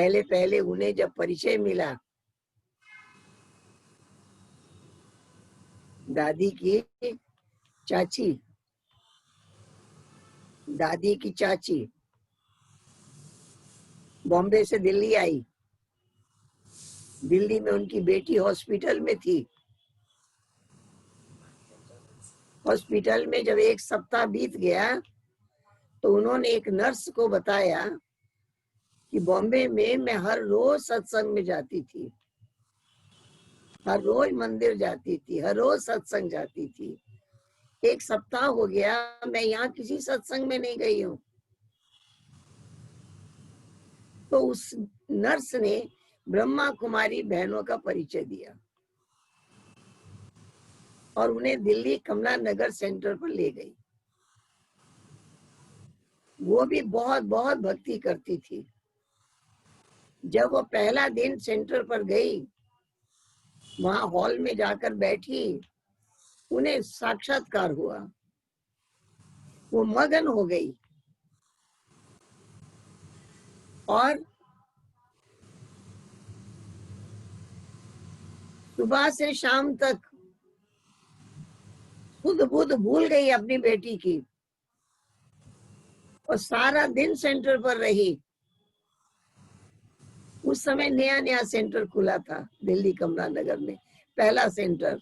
पहले पहले उन्हें जब परिचय मिला दादी की चाची, दादी की चाची बॉम्बे से दिल्ली आई। दिल्ली में उनकी बेटी हॉस्पिटल में थी। हॉस्पिटल में जब 1 सप्ताह बीत गया तो उन्होंने एक नर्स को बताया कि बॉम्बे में मैं हर रोज सत्संग में जाती थी, हर रोज मंदिर जाती थी, हर रोज सत्संग जाती थी। 1 सप्ताह हो गया मैं यहाँ किसी सत्संग में नहीं गई हूँ। तो उस नर्स ने ब्रह्मा कुमारी बहनों का परिचय दिया और उन्हें दिल्ली कमला नगर सेंटर पर ले गई। वो भी बहुत बहुत भक्ति करती थी। जब वो पहला दिन सेंटर पर गई, वहां हॉल में जाकर बैठी, उन्हें साक्षात्कार हुआ। वो मगन हो गई और सुबह से शाम तक खुद बुध भूल गई अपनी बेटी की और सारा दिन सेंटर पर रही। उस समय नया नया सेंटर खुला था दिल्ली कमला नगर में, पहला सेंटर।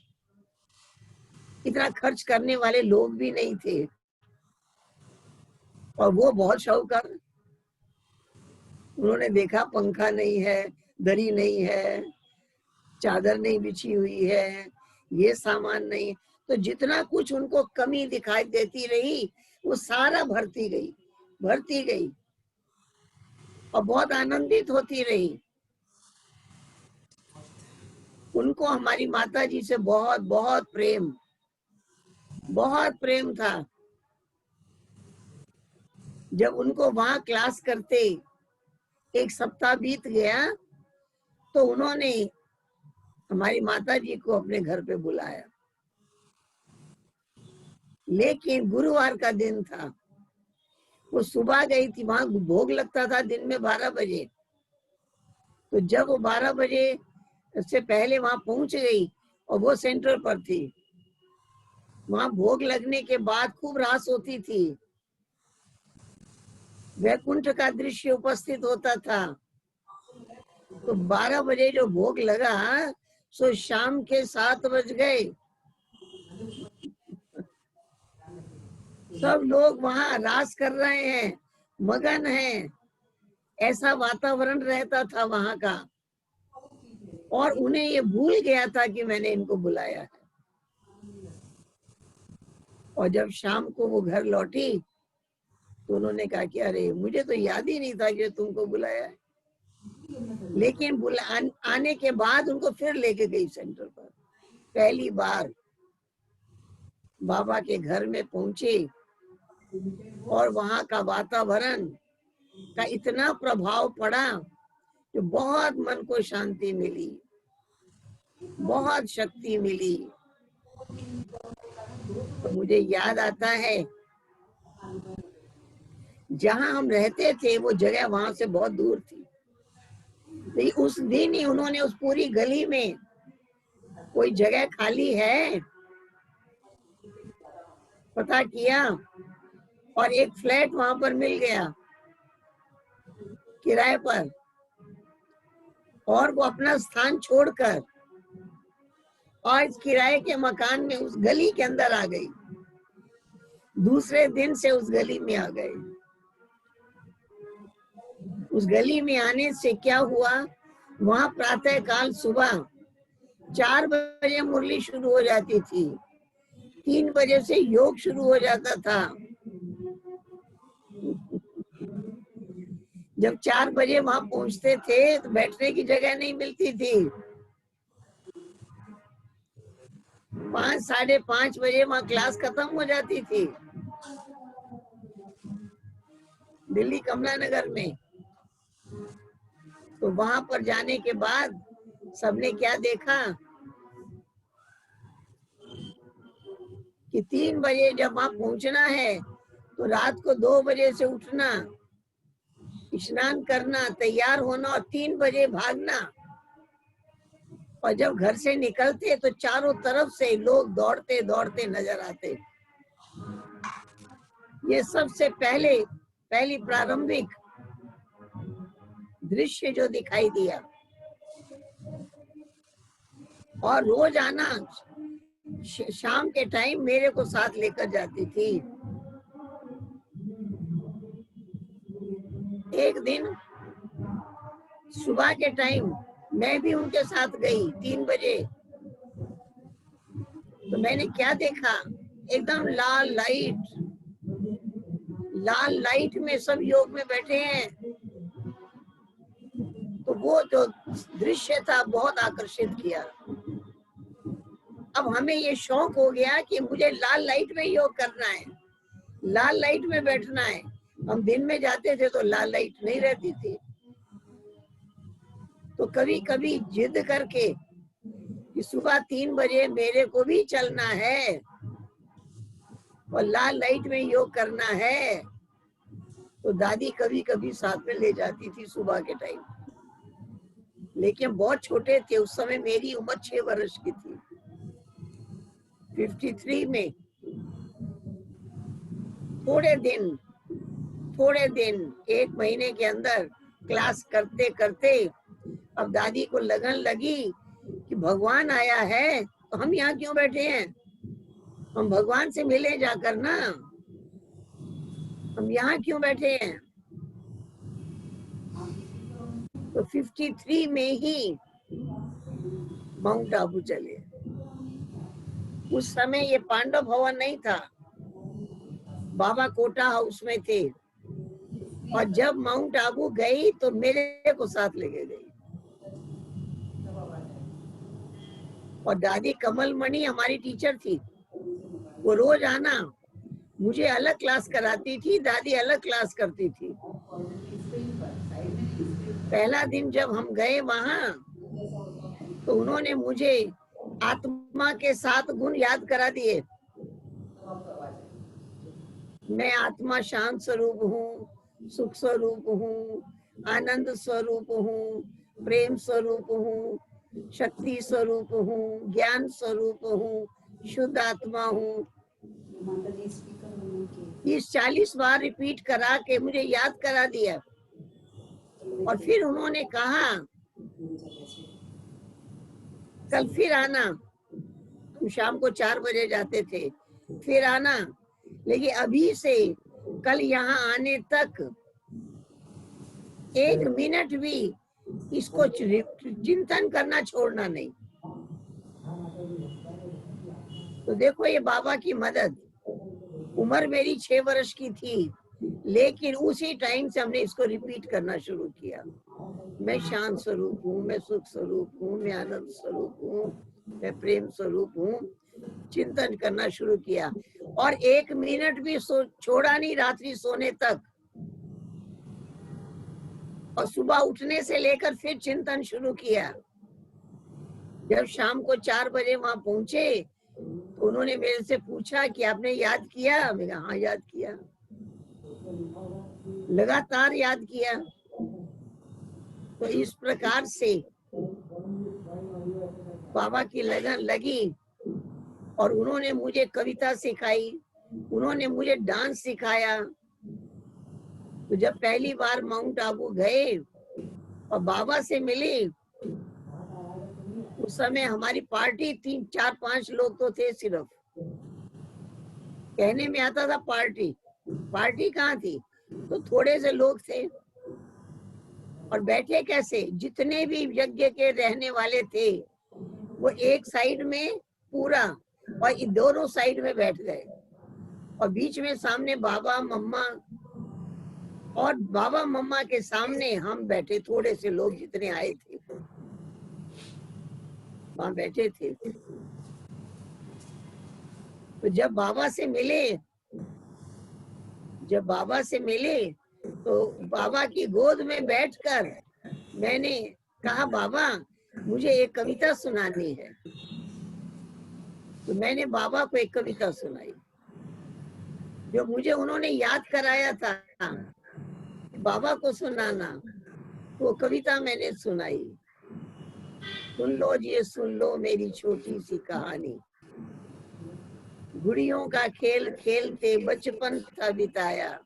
इतना खर्च करने वाले लोग भी नहीं थे और वो बहुत शौकर। उन्होंने देखा पंखा नहीं है, दरी नहीं है, चादर नहीं बिछी हुई है, ये सामान नहीं, तो जितना कुछ उनको कमी दिखाई देती रही वो सारा भरती गई और बहुत आनंदित होती रही। उनको हमारी माता जी से बहुत बहुत प्रेम था। जब उनको वहां क्लास करते 1 सप्ताह बीत गया तो उन्होंने हमारी माता जी को अपने घर पे बुलाया। लेकिन गुरुवार का दिन था, वो सुबह गई थी, वहां भोग लगता था दिन में 12 बजे। तो जब वो 12 बजे से पहले वहां पहुंच गई और वो सेंटर पर थी, वहां भोग लगने के बाद खूब रास होती थी, वैकुंठ का दृश्य उपस्थित होता था। तो 12 बजे जो भोग लगा सो शाम के 7 बज गए। सब लोग वहां रास कर रहे हैं, मगन हैं, ऐसा वातावरण रहता था वहां का। और उन्हें ये भूल गया था कि मैंने इनको बुलाया है। और जब शाम को वो घर लौटी तो उन्होंने कहा कि अरे मुझे तो याद ही नहीं था कि तुमको बुलाया है। लेकिन आने के बाद उनको फिर लेके गई सेंटर पर। पहली बार बाबा के घर में पहुंचे और वहां का वातावरण का इतना प्रभाव पड़ा जो बहुत मन को शांति मिली, बहुत शक्ति मिली। तो मुझे याद आता है जहां हम रहते थे वो जगह वहां से बहुत दूर थी। लेकिन उस दिन ही उन्होंने उस पूरी गली में कोई जगह खाली है पता किया और एक फ्लैट वहां पर मिल गया किराए पर, और वो अपना स्थान छोड़कर और इस किराए के मकान में उस गली के अंदर आ गई। दूसरे दिन से उस गली में आ गए। उस गली में आने से क्या हुआ, वहां प्रातः काल सुबह 4 बजे मुरली शुरू हो जाती थी, 3 बजे से योग शुरू हो जाता था। जब 4 बजे वहां पहुंचते थे तो बैठने की जगह नहीं मिलती थी। 5 साढ़े 5 बजे वहां क्लास खत्म हो जाती थी दिल्ली कमला नगर में। तो वहां पर जाने के बाद सबने क्या देखा कि 3 बजे जब वहां पहुंचना है तो रात को 2 बजे से उठना स्नान करना, तैयार होना और 3 बजे भागना। और जब घर से निकलते तो चारों तरफ से लोग दौड़ते दौड़ते नजर आते। ये सबसे पहली प्रारंभिक दृश्य जो दिखाई दिया। और रोज आना, शाम के टाइम मेरे को साथ लेकर जाती थी। एक दिन सुबह के टाइम मैं भी उनके साथ गई 3 बजे। तो मैंने क्या देखा, एकदम लाल लाइट में सब योग में बैठे हैं। तो वो जो दृश्य था बहुत आकर्षित किया। अब हमें ये शौक हो गया कि मुझे लाल लाइट में योग करना है, लाल लाइट में बैठना है। हम दिन में जाते थे तो लाल लाइट नहीं रहती थी। तो कभी कभी जिद करके कि सुबह 3 बजे मेरे को भी चलना है और लाल लाइट में योग करना है, तो दादी कभी कभी साथ में ले जाती थी सुबह के टाइम। लेकिन बहुत छोटे थे उस समय, मेरी उम्र 6 वर्ष की थी। 53 में थोड़े दिन 1 महीने के अंदर क्लास करते करते अब दादी को लगन लगी कि भगवान आया है तो हम यहाँ क्यों बैठे हैं, हम भगवान से मिले जाकर ना, हम यहाँ क्यों बैठे हैं। तो 53 में ही माउंट आबू चले। उस समय ये पांडव भवन नहीं था, बाबा कोटा हाउस में थे। और जब माउंट आबू गई तो मेरे को साथ लेके गई। और दादी कमल मणि हमारी टीचर थी, वो रोज आना, मुझे अलग क्लास कराती थी, दादी अलग क्लास करती थी। पहला दिन जब हम गए वहां तो उन्होंने मुझे आत्मा के 7 गुण याद करा दिए। मैं आत्मा शांत स्वरूप हूँ, सुख स्वरूप हूँ, आनंद स्वरूप हूँ, प्रेम स्वरूप हूँ, शक्ति स्वरूप हूँ, ज्ञान स्वरूप हूँ, शुद्ध आत्मा हूँ। इस 40 बार रिपीट करा के मुझे याद करा दिया। और फिर उन्होंने कहा कल फिर आना। हम शाम को 4 बजे जाते थे, फिर आना, लेकिन अभी से कल यहाँ आने तक 1 मिनट भी इसको चिंतन करना छोड़ना नहीं। तो देखो ये बाबा की मदद। उम्र मेरी 6 वर्ष की थी, लेकिन उसी टाइम से हमने इसको रिपीट करना शुरू किया। मैं शांत स्वरूप हूँ, मैं सुख स्वरूप हूँ, मैं आनंद स्वरूप हूँ, मैं प्रेम स्वरूप हूँ। चिंतन करना शुरू किया और 1 मिनट भी छोड़ा नहीं रात्रि सोने तक। और सुबह उठने से लेकर फिर चिंतन शुरू किया। जब शाम को 4 बजे वहां पहुंचे तो उन्होंने मेरे से पूछा कि आपने याद किया। मैं कहा हाँ याद किया, लगातार याद किया। तो इस प्रकार से बाबा की लगन लगी और उन्होंने मुझे कविता सिखाई, उन्होंने मुझे डांस सिखाया। तो जब पहली बार माउंट आबू गए और बाबा से मिले, उस समय हमारी पार्टी 3, 4, 5 लोग तो थे सिर्फ। कहने में आता था पार्टी, पार्टी कहाँ थी, तो थोड़े से लोग थे। और बैठे कैसे, जितने भी यज्ञ के रहने वाले थे वो एक साइड में पूरा और दोनों साइड में बैठ गए। और बीच में सामने बाबा मम्मा, और बाबा मम्मा के सामने हम बैठे, थोड़े से लोग जितने आए थे वहां बैठे थे। तो जब बाबा से मिले तो बाबा की गोद में बैठकर मैंने कहा बाबा मुझे एक कविता सुनानी है। तो मैंने बाबा को एक कविता सुनाई जो मुझे उन्होंने याद कराया था। बाबा को सुनाना। वो कविता मैंने सुनाई, सुन लो जी सुन लो मेरी छोटी सी कहानी। गुड़ियों का खेल खेलते बचपन था बिताया,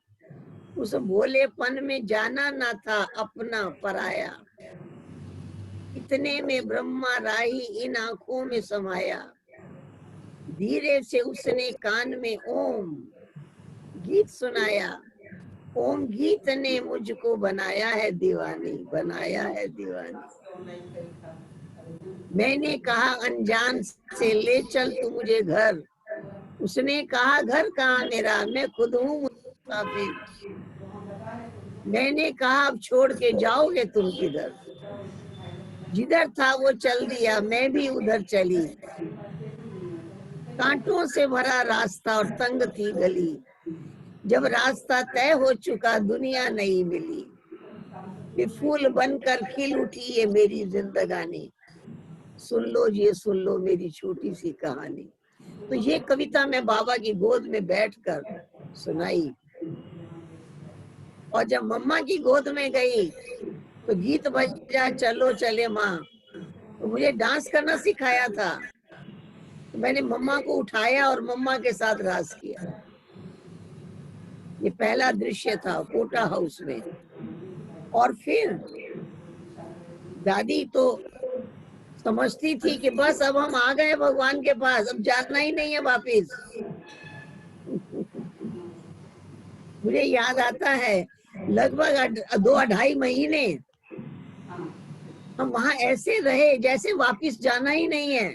उस भोलेपन में जाना ना था अपना पराया। इतने में ब्रह्मा राही इन आंखों में समाया, धीरे से उसने कान में ओम गीत सुनाया। ओम गीत ने मुझको बनाया है दीवानी, बनाया है दीवानी। मैंने कहा अनजान से ले चल तू मुझे घर, उसने कहा घर कहाँ मेरा, मैं खुद हूँ मुसाफिर। मैंने कहा अब छोड़ के जाओगे तुम किधर, जिधर था वो चल दिया मैं भी उधर चली। कांटों से भरा रास्ता और तंग थी गली, जब रास्ता तय हो चुका दुनिया नहीं मिली। ये फूल बनकर खिल उठी ये मेरी जिंदगानी, सुन लो ये सुन लो मेरी छोटी सी कहानी। तो ये कविता मैं बाबा की गोद में बैठकर सुनाई, और जब मम्मा की गोद में गई तो गीत बजा चलो चले माँ। तो मुझे डांस करना सिखाया था, तो मैंने मम्मा को उठाया और मम्मा के साथ रास किया। ये पहला दृश्य था कोटा हाउस में। और फिर दादी तो समझती थी कि बस अब हम आ गए भगवान के पास, अब जाना ही नहीं है वापिस। मुझे याद आता है लगभग 2-2.5 महीने हम वहां ऐसे रहे जैसे वापिस जाना ही नहीं है।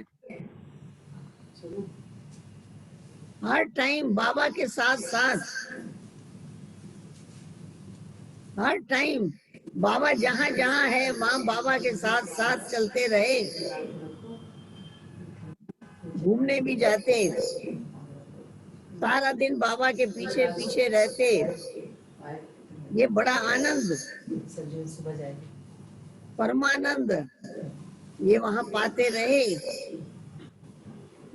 हर टाइम बाबा के साथ साथ, हर टाइम बाबा जहां जहां है वहां बाबा के साथ साथ चलते रहे, घूमने भी जाते, सारा दिन बाबा के पीछे पीछे रहते। ये बड़ा आनंद, परमानंद ये वहां पाते रहे।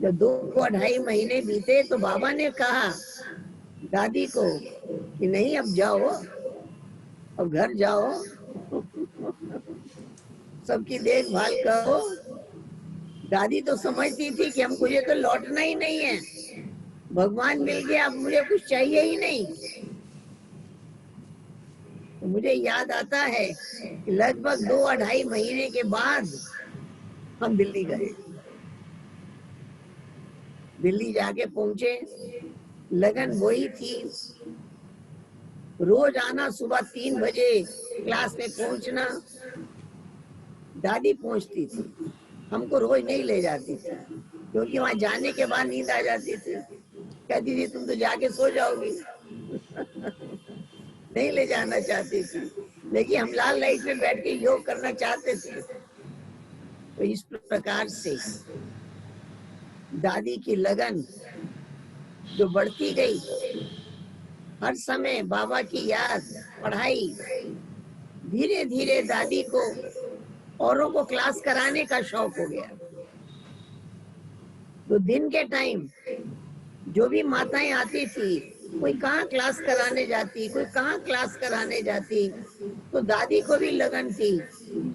जब 2-2.5 महीने बीते तो बाबा ने कहा दादी को कि नहीं अब जाओ, अब घर जाओ, सबकी देखभाल करो। दादी तो समझती थी कि हमको ये तो लौटना ही नहीं है, भगवान मिल गया अब मुझे कुछ चाहिए ही नहीं। तो मुझे याद आता है कि लगभग 2-2.5 महीने के बाद हम दिल्ली गए। दिल्ली जाके पहुंचे, लगन वही थी, रोज आना, सुबह 3 बजे क्लास में पहुंचना। दादी पहुंचती थी, हमको रोज नहीं ले जाती थी, क्योंकि वहां जाने के बाद नींद आ जाती थी। कहती थी तुम तो जाके सो जाओगी, नहीं ले जाना चाहती थी। लेकिन हम लाल लाइट में बैठ के योग करना चाहते थे। तो इस प्रकार से दादी की लगन जो बढ़ती गई, हर समय बाबा की याद, पढ़ाई, धीरे धीरे दादी को औरों को क्लास कराने का शौक हो गया। तो दिन के टाइम जो भी माताएं आती थी, कोई कहाँ क्लास कराने जाती, कोई कहाँ क्लास कराने जाती, तो दादी को भी लगन थी,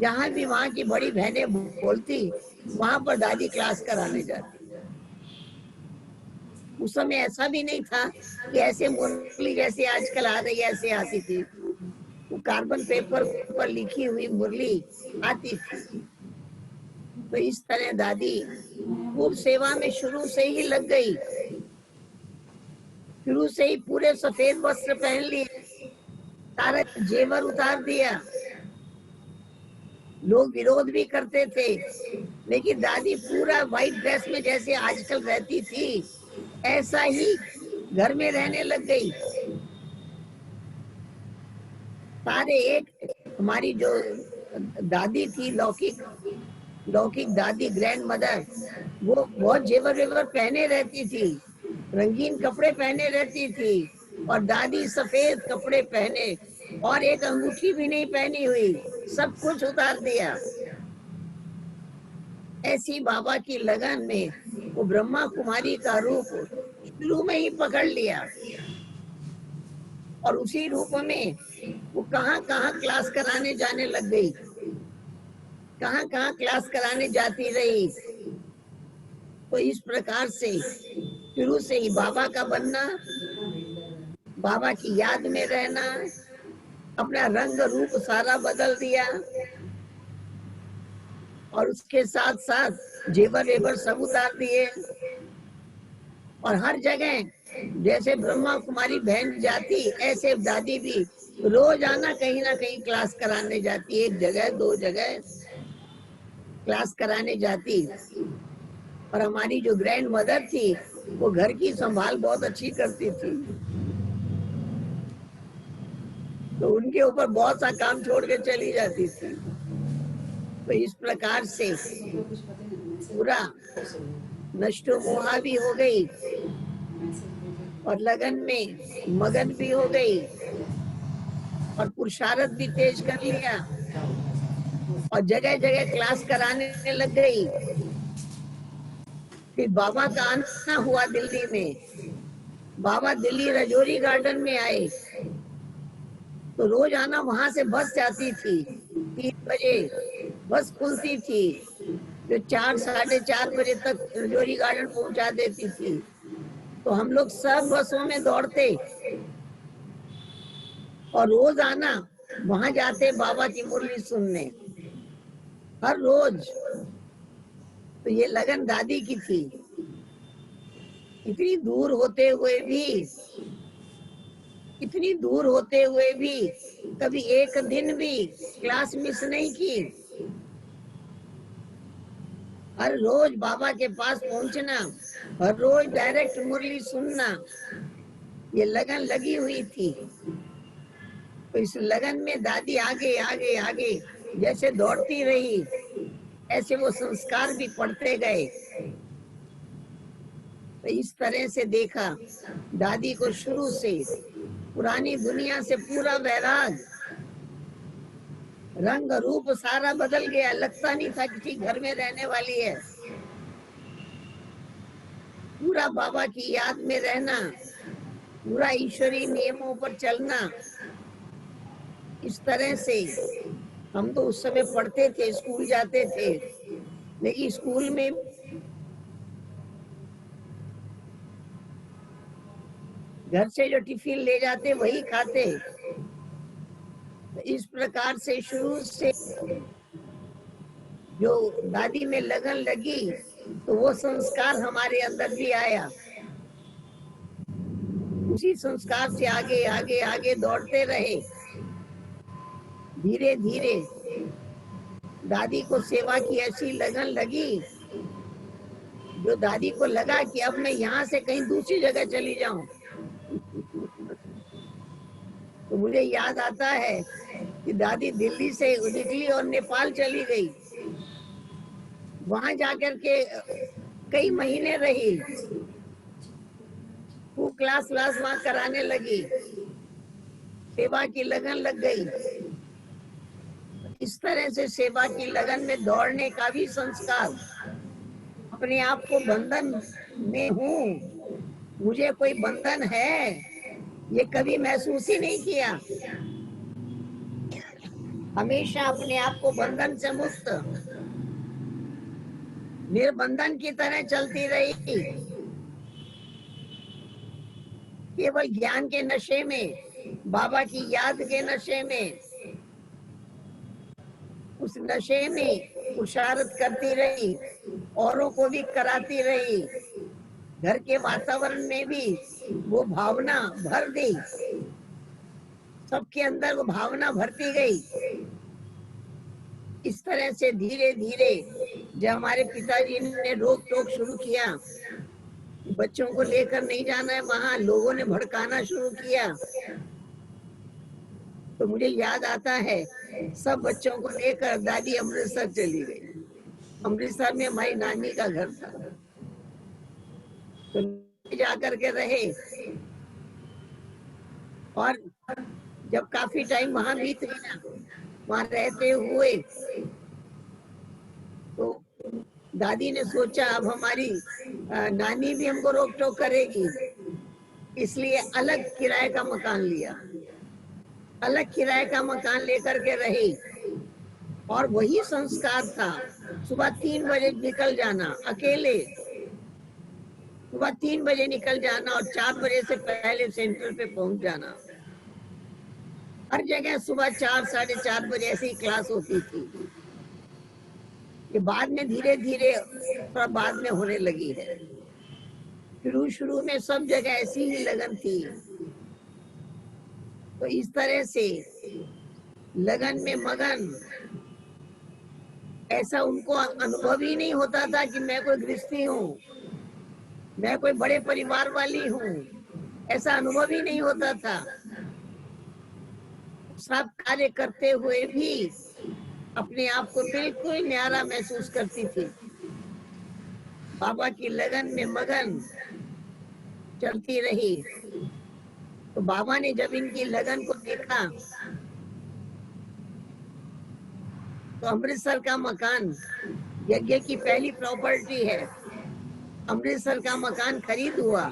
जहां भी वहां की बड़ी बहनें बोलती वहां पर दादी क्लास कराने जाती। उस समय ऐसा भी नहीं था कि ऐसे मुरली जैसे आजकल आ रही ऐसे आती थी, वो कार्बन पेपर पर लिखी हुई मुरली आती थी। तो इस तरह दादी खूब सेवा में शुरू से ही लग गई, शुरू से ही पूरे सफेद वस्त्र पहन लिए, सारा जेवर उतार दिया। लोग विरोध भी करते थे, लेकिन दादी पूरा व्हाइट ड्रेस में जैसे आजकल रहती थी ऐसा ही घर में रहने लग गई। सारे एक हमारी जो दादी थी, लौकिक लौकिक दादी, ग्रैंड मदर, वो बहुत जेवर वेवर पहने रहती थी, रंगीन कपड़े पहने रहती थी, और दादी सफेद कपड़े पहने और एक अंगूठी भी नहीं पहनी हुई, सब कुछ उतार दिया। ऐसी बाबा की लगन में वो ब्रह्मा कुमारी का रूप शुरू में ही पकड़ लिया, और उसी रूप में वो कहाँ कहाँ क्लास कराने जाने लग गई, कहाँ कहाँ क्लास कराने जाती रही। तो इस प्रकार से शुरू से ही बाबा का बनना, बाबा की याद में रहना, अपना रंग रूप सारा बदल दिया, और उसके साथ साथ जेवर वेवर सब उतार दिए। और हर जगह जैसे ब्रह्मा कुमारी बहन जाती, ऐसे दादी भी रोज आना कहीं ना कहीं क्लास कराने जाती, एक जगह दो जगह क्लास कराने जाती। और हमारी जो ग्रैंड मदर थी वो घर की संभाल बहुत अच्छी करती थी, तो उनके ऊपर बहुत सा काम छोड़ के चली जाती थी। तो इस प्रकार से पूरा नष्टो मोहा भी हो गई और लगन में मगन भी हो गई और पुरुषार्थ भी तेज कर लिया और जगह जगह क्लास कराने लग गई। फिर बाबा का आना हुआ दिल्ली में, बाबा दिल्ली रजौरी गार्डन में आए, तो रोज आना, वहां से बस जाती थी 3 बजे, बस खुलती थी जो 4 साढ़े 4 बजे तक रजौरी गार्डन पहुंचा देती थी। तो हम लोग सब बसों में दौड़ते और रोज आना, वहां जाते बाबा की मुरली सुनने हर रोज। तो ये लगन दादी की थी। इतनी दूर होते हुए भी, इतनी दूर होते हुए भी कभी एक दिन भी क्लास मिस नहीं की। हर रोज बाबा के पास पहुंचना, हर रोज डायरेक्ट मुरली सुनना, ये लगन लगी हुई थी। तो इस लगन में दादी आगे आगे आगे जैसे दौड़ती रही, ऐसे वो संस्कार भी पढ़ते गए। तो इस तरह से देखा दादी को शुरू से पुरानी दुनिया से पूरा वैराग, रंग रूप सारा बदल गया, लगता नहीं था किसी घर में रहने वाली है। पूरा बाबा की याद में रहना, पूरा ईश्वरीय नियमों पर चलना। इस तरह से हम तो उस समय पढ़ते थे, स्कूल जाते थे, लेकिन स्कूल में घर से जो टिफिन ले जाते वही खाते। इस प्रकार से शुरू से जो दादी में लगन लगी, तो वो संस्कार हमारे अंदर भी आया। उसी संस्कार से आगे आगे आगे दौड़ते रहे। धीरे धीरे दादी को सेवा की ऐसी लगन लगी, जो दादी को लगा कि अब मैं यहाँ से कहीं दूसरी जगह चली जाऊं। तो मुझे याद आता है कि दादी दिल्ली से निकली और नेपाल चली गई। वहां जाकर के कई महीने रही, वो क्लास व्लास वहां कराने लगी, सेवा की लगन लग गई। इस तरह से सेवा की लगन में दौड़ने का भी संस्कार, अपने आप को बंधन में हूँ, मुझे कोई बंधन है, ये कभी महसूस ही नहीं किया। हमेशा अपने आप को बंधन से मुक्त, निर्बंधन की तरह चलती रही, केवल ज्ञान के नशे में, बाबा की याद के नशे में, उस नशे में पुरुषार्थ करती रही, औरों को भी कराती रही। घर के वातावरण में भी वो भावना भर दी, सबके अंदर वो भावना भरती गई। इस तरह से धीरे धीरे जब हमारे पिताजी ने रोक टोक शुरू किया, बच्चों को लेकर नहीं जाना है वहां, लोगों ने भड़काना शुरू किया, तो मुझे याद आता है सब बच्चों को लेकर दादी अमृतसर चली गई। अमृतसर में हमारी नानी का घर था, तो जाकर के रहे। और जब काफी टाइम वहां बीत गया, वहां रहते हुए, तो दादी ने सोचा अब हमारी नानी भी हमको रोक टोक करेगी, इसलिए अलग किराए का मकान लिया। अलग किराए का मकान लेकर के रही, और वही संस्कार था। सुबह 3 बजे निकल जाना अकेले, सुबह 3 बजे निकल जाना और 4 बजे से पहले सेंटर पे पहुंच जाना। हर जगह सुबह 4 साढ़े 4 बजे ऐसी ही क्लास होती थी। ये बाद में धीरे धीरे थोड़ा बाद में होने लगी है। शुरू में सब जगह ऐसी ही लगन थी। तो इस तरह से लगन में मगन, ऐसा उनको अनुभव ही नहीं होता था कि मैं कोई गृहस्थी हूँ, मैं कोई बड़े परिवार वाली हूँ, ऐसा अनुभव ही नहीं होता था। सब कार्य करते हुए भी अपने आप को बिल्कुल न्यारा महसूस करती थी। बाबा की लगन में मगन चलती रही। तो बाबा ने जब इनकी लगन को देखा तो अमृतसर का मकान यज्ञ की पहली प्रॉपर्टी है, अमृतसर का मकान खरीद हुआ।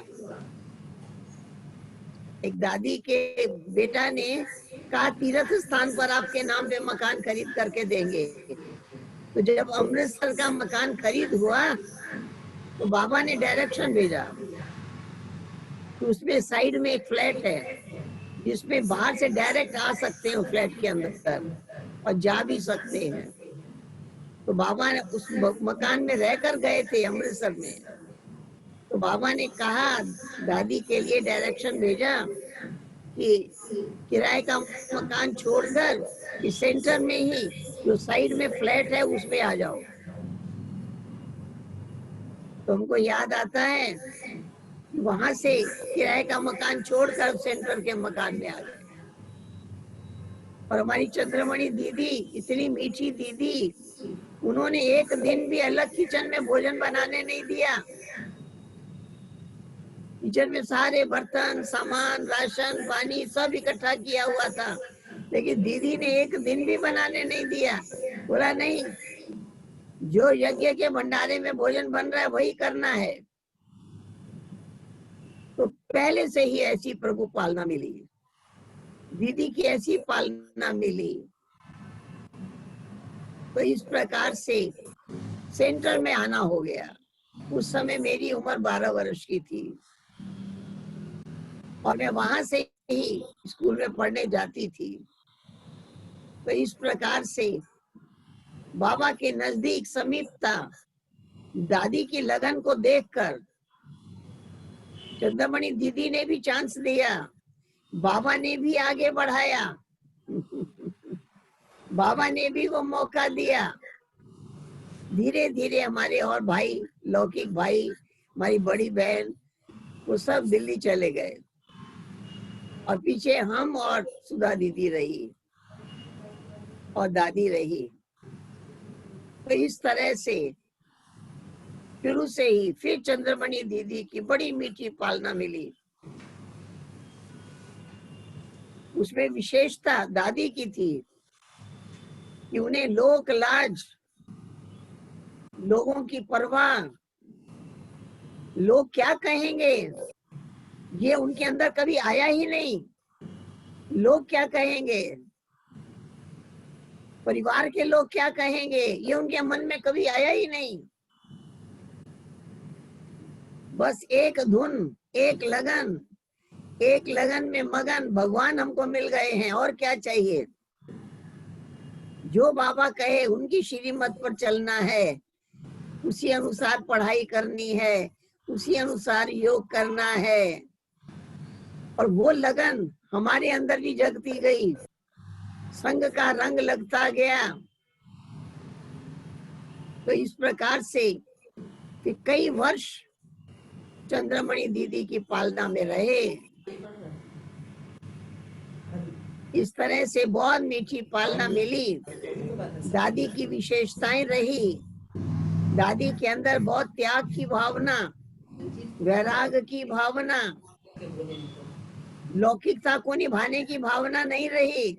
एक दादी के बेटा ने कहा तीर्थ स्थान पर आपके नाम पे मकान खरीद करके देंगे। तो जब अमृतसर का मकान खरीद हुआ तो बाबा ने डायरेक्शन भेजा। तो उसमें साइड में एक फ्लैट है जिसमें बाहर से डायरेक्ट आ सकते हो फ्लैट के अंदर और जा भी सकते हैं। तो बाबा ने उस मकान में रहकर गए थे अमृतसर में। तो बाबा ने कहा, दादी के लिए डायरेक्शन भेजा कि किराए का मकान छोड़कर इस सेंटर में ही जो साइड में फ्लैट है उसमें आ जाओ। तो हमको याद आता है कि वहां से किराए का मकान छोड़कर सेंटर के मकान में आ गए। और हमारी चंद्रमणि दीदी, इतनी मीठी दीदी, उन्होंने एक दिन भी अलग किचन में भोजन बनाने नहीं दिया। किचन में सारे बर्तन, सामान, राशन पानी सब इकट्ठा किया हुआ था, लेकिन दीदी ने एक दिन भी बनाने नहीं दिया। बोला नहीं, जो यज्ञ के भंडारे में भोजन बन रहा है वही करना है। तो पहले से ही ऐसी प्रभु पालना मिली, दीदी की ऐसी पालना मिली। तो इस प्रकार से सेंटर में आना हो गया। उस समय मेरी उम्र 12 वर्ष की थी और मैं वहां से ही स्कूल में पढ़ने जाती थी। तो इस प्रकार से बाबा के नजदीक समीपता, दादी की लगन को देखकर चंद्रमणि दीदी ने भी चांस दिया, बाबा ने भी आगे बढ़ाया, बाबा ने भी वो मौका दिया। धीरे धीरे हमारे और भाई, लौकिक भाई, हमारी बड़ी बहन, वो सब दिल्ली चले गए और पीछे हम और सुधा दीदी रही और दादी रही। तो इस तरह से शुरू से ही फिर चंद्रमणि दीदी की बड़ी मीठी पालना मिली। उसमें विशेषता दादी की थी कि उन्हें लोक लाज, लोगों की परवाह, लोग क्या कहेंगे, ये उनके अंदर कभी आया ही नहीं। लोग क्या कहेंगे, परिवार के लोग क्या कहेंगे, ये उनके मन में कभी आया ही नहीं। बस एक धुन, एक लगन में मगन, भगवान हमको मिल गए हैं, और क्या चाहिए। जो बाबा कहे उनकी श्रीमत पर चलना है, उसी अनुसार पढ़ाई करनी है, उसी अनुसार योग करना है। और वो लगन हमारे अंदर भी जगती गई, संग का रंग लगता गया। तो इस प्रकार से कि कई वर्ष चंद्रमणि दीदी की पालना में रहे। इस तरह से बहुत मीठी पालना मिली। दादी की विशेषताएं रही। दादी के अंदर बहुत त्याग की भावना, वैराग की भावना, लौकिकता को निभाने की भावना नहीं रही।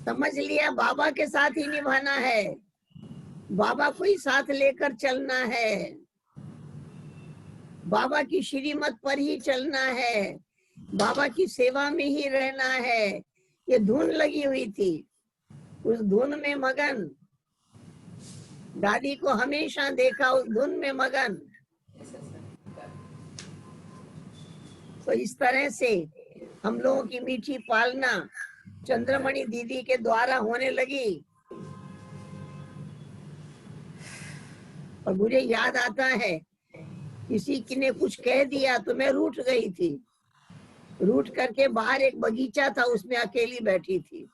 समझ लिया बाबा के साथ ही निभाना है, बाबा को ही साथ लेकर चलना है, बाबा की श्रीमत पर ही चलना है, बाबा की सेवा में ही रहना है। ये धुन लगी हुई थी, उस धुन में मगन। दादी को हमेशा देखा उस धुन में मगन। तो इस तरह से हम लोगों की मीठी पालना चंद्रमणि दीदी के द्वारा होने लगी। और मुझे याद आता है, किसी ने कुछ कह दिया तो मैं रूठ गई थी। रूठ करके बाहर एक बगीचा था, उसमें अकेली बैठी थी।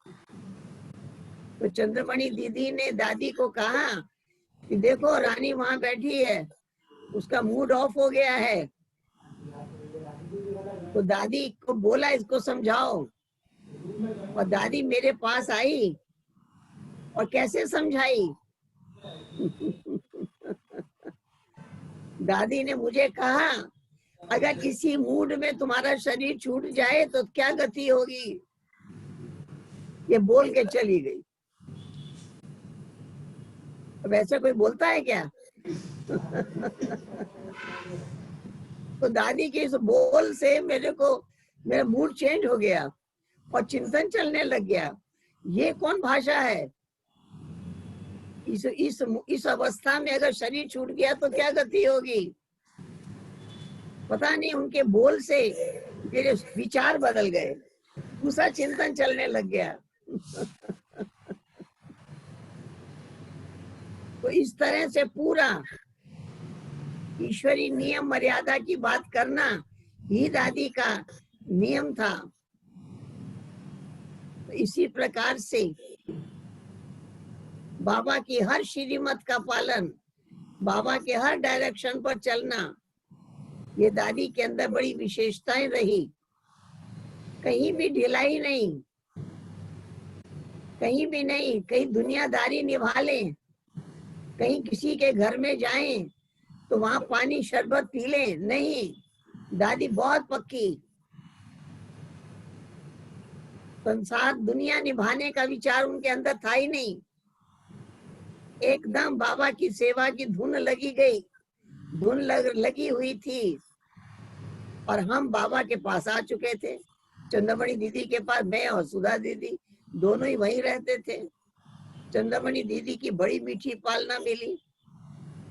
तो चंद्रमणि दीदी ने दादी को कहा कि देखो रानी वहां बैठी है, उसका मूड ऑफ हो गया है। तो दादी को बोला इसको समझाओ। और दादी मेरे पास आई और कैसे समझाई। दादी ने मुझे कहा, अगर किसी मूड में तुम्हारा शरीर छूट जाए तो क्या गति होगी, ये बोल के चली गई। अब ऐसा कोई बोलता है क्या? तो दादी के इस बोल से मेरा मूड चेंज हो गया और चिंतन चलने लग गया। ये कौन भाषा है? इस अवस्था में अगर शरीर छूट गया तो क्या गति होगी? पता नहीं, उनके बोल से मेरे विचार बदल गए, दूसरा चिंतन चलने लग गया। तो इस तरह से पूरा ईश्वरी नियम मर्यादा की बात करना ही दादी का नियम था। तो इसी प्रकार से बाबा की हर श्रीमत का पालन, बाबा के हर डायरेक्शन पर चलना, ये दादी के अंदर बड़ी विशेषताएं रही। कहीं भी ढिलाई नहीं, कहीं भी नहीं। कहीं दुनियादारी निभा लें, कहीं किसी के घर में जाएं तो वहां पानी शरबत पी लें, नहीं। दादी बहुत पक्की। संसार दुनिया निभाने का विचार उनके अंदर था ही नहीं। एकदम बाबा की सेवा की धुन लगी गई, धुन लगी हुई थी। और हम बाबा के पास आ चुके थे, चंद्रमणि दीदी के पास। मैं और सुधा दीदी दोनों ही वहीं रहते थे। चंद्रमणि दीदी की बड़ी मीठी पालना मिली।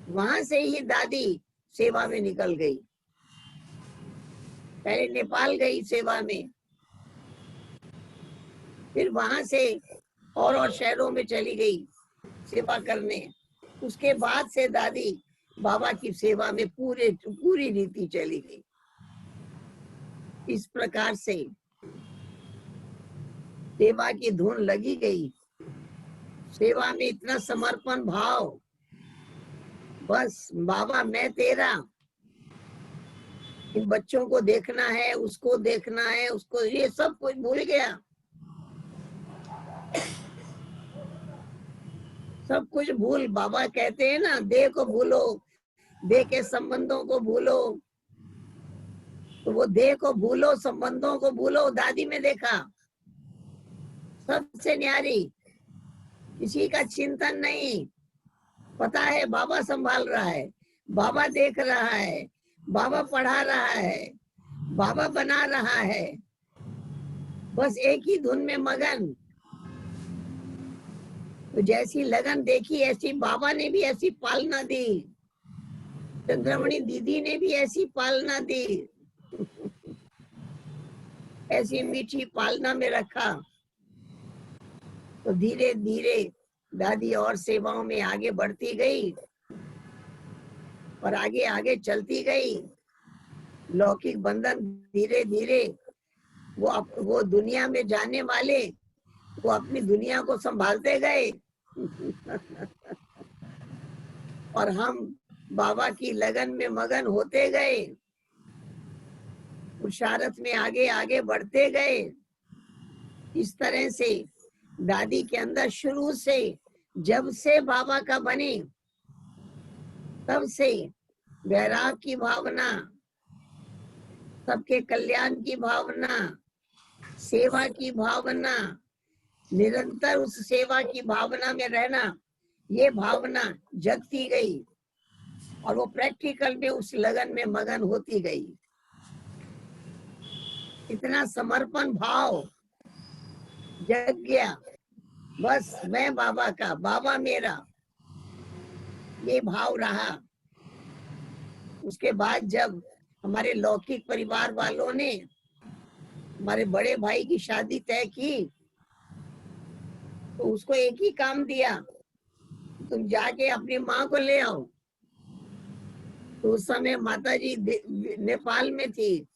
वहां से ही दादी सेवा में निकल गई। पहले नेपाल गई सेवा में, फिर वहां से और शहरों में चली गई सेवा करने। उसके बाद से दादी बाबा की सेवा में पूरी रीति चली गई। इस प्रकार से सेवा की धुन लगी गई। सेवा में इतना समर्पण भाव, बस बाबा मैं तेरा। इन बच्चों को देखना है, उसको देखना है, उसको, ये सब कुछ भूल गया। सब कुछ भूल। बाबा कहते हैं ना, देह को भूलो, देह के संबंधों को भूलो। तो वो देह को भूलो, संबंधों को भूलो। दादी में देखा सबसे न्यारी, किसी का चिंतन नहीं। पता है बाबा संभाल रहा है, बाबा देख रहा है, बाबा पढ़ा रहा है, बाबा बना रहा है। बस एक ही धुन में मगन। तो जैसी लगन देखी, ऐसी बाबा ने भी ऐसी पालना दी, चंद्रमणि दीदी ने भी ऐसी पालना दी। ऐसी मीठी पालना में रखा। तो धीरे धीरे दादी और सेवाओं में आगे बढ़ती गई और आगे आगे चलती गई। लौकिक बंधन धीरे धीरे, वो दुनिया में जाने वाले वो अपनी दुनिया को संभालते गए। और हम बाबा की लगन में मगन होते गए, पुरुषार्थ में आगे आगे बढ़ते गए। इस तरह से दादी के अंदर शुरू से, जब से बाबा का बने, तब से वैराग की भावना, सबके कल्याण की भावना, सेवा की भावना, निरंतर उस सेवा की भावना में रहना, ये भावना जगती गई और वो प्रैक्टिकल में उस लगन में मगन होती गई। इतना समर्पण भाव जग गया, बस मैं बाबा का, बाबा मेरा, ये भाव रहा। उसके बाद जब हमारे लौकिक परिवार वालों ने हमारे बड़े भाई की शादी तय की, तो उसको एक ही काम दिया, तुम जाके अपनी माँ को ले आओ। तो उस समय माता जी नेपाल में थी,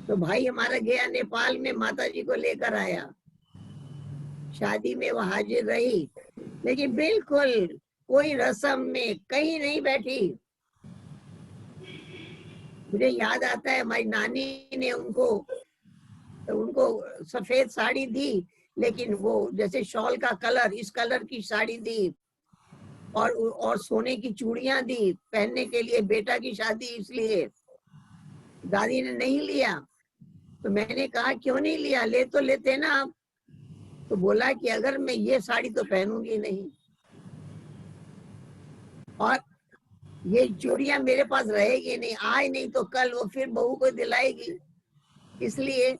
तो भाई हमारा गया नेपाल में, माता जी को लेकर आया। शादी में वो हाजिर रही, लेकिन बिल्कुल कोई रस्म में कहीं नहीं बैठी। मुझे याद आता है हमारी नानी ने उनको सफेद साड़ी दी, लेकिन वो जैसे शॉल का कलर, इस कलर की साड़ी दी, और सोने की चूड़ियां दी पहनने के लिए, बेटा की शादी इसलिए। दादी ने नहीं लिया, तो मैंने कहा क्यों नहीं लिया, ले तो लेते ना आप। तो बोला कि अगर मैं ये साड़ी तो पहनूंगी नहीं, और ये चूड़ियां मेरे पास रहेगी नहीं, आज नहीं तो कल वो फिर बहू को दिलाएगी, इसलिए,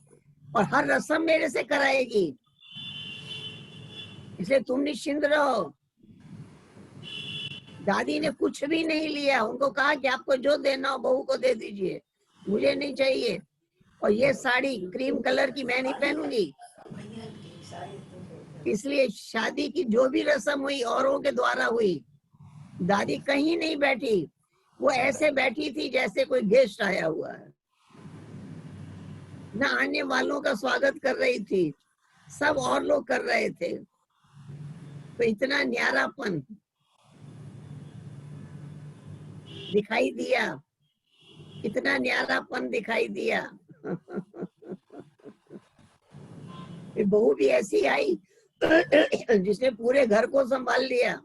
और हर रस्म मेरे से कराएगी, इसलिए तुम निश्चिंत रहो। दादी ने कुछ भी नहीं लिया, उनको कहा कि आपको जो देना हो बहू को दे दीजिए, मुझे नहीं चाहिए, और ये साड़ी क्रीम कलर की मैं नहीं पहनूंगी। इसलिए शादी की जो भी रस्म हुई औरों के द्वारा हुई, दादी कहीं नहीं बैठी, वो ऐसे बैठी थी जैसे कोई गेस्ट आया हुआ है, ना आने वालों का स्वागत कर रही थी, सब और लोग कर रहे थे। तो इतना न्यारापन दिखाई दिया, इतना न्यारापन दिखाई दिया। बहू भी ऐसी आई जिसने पूरे घर को संभाल लिया,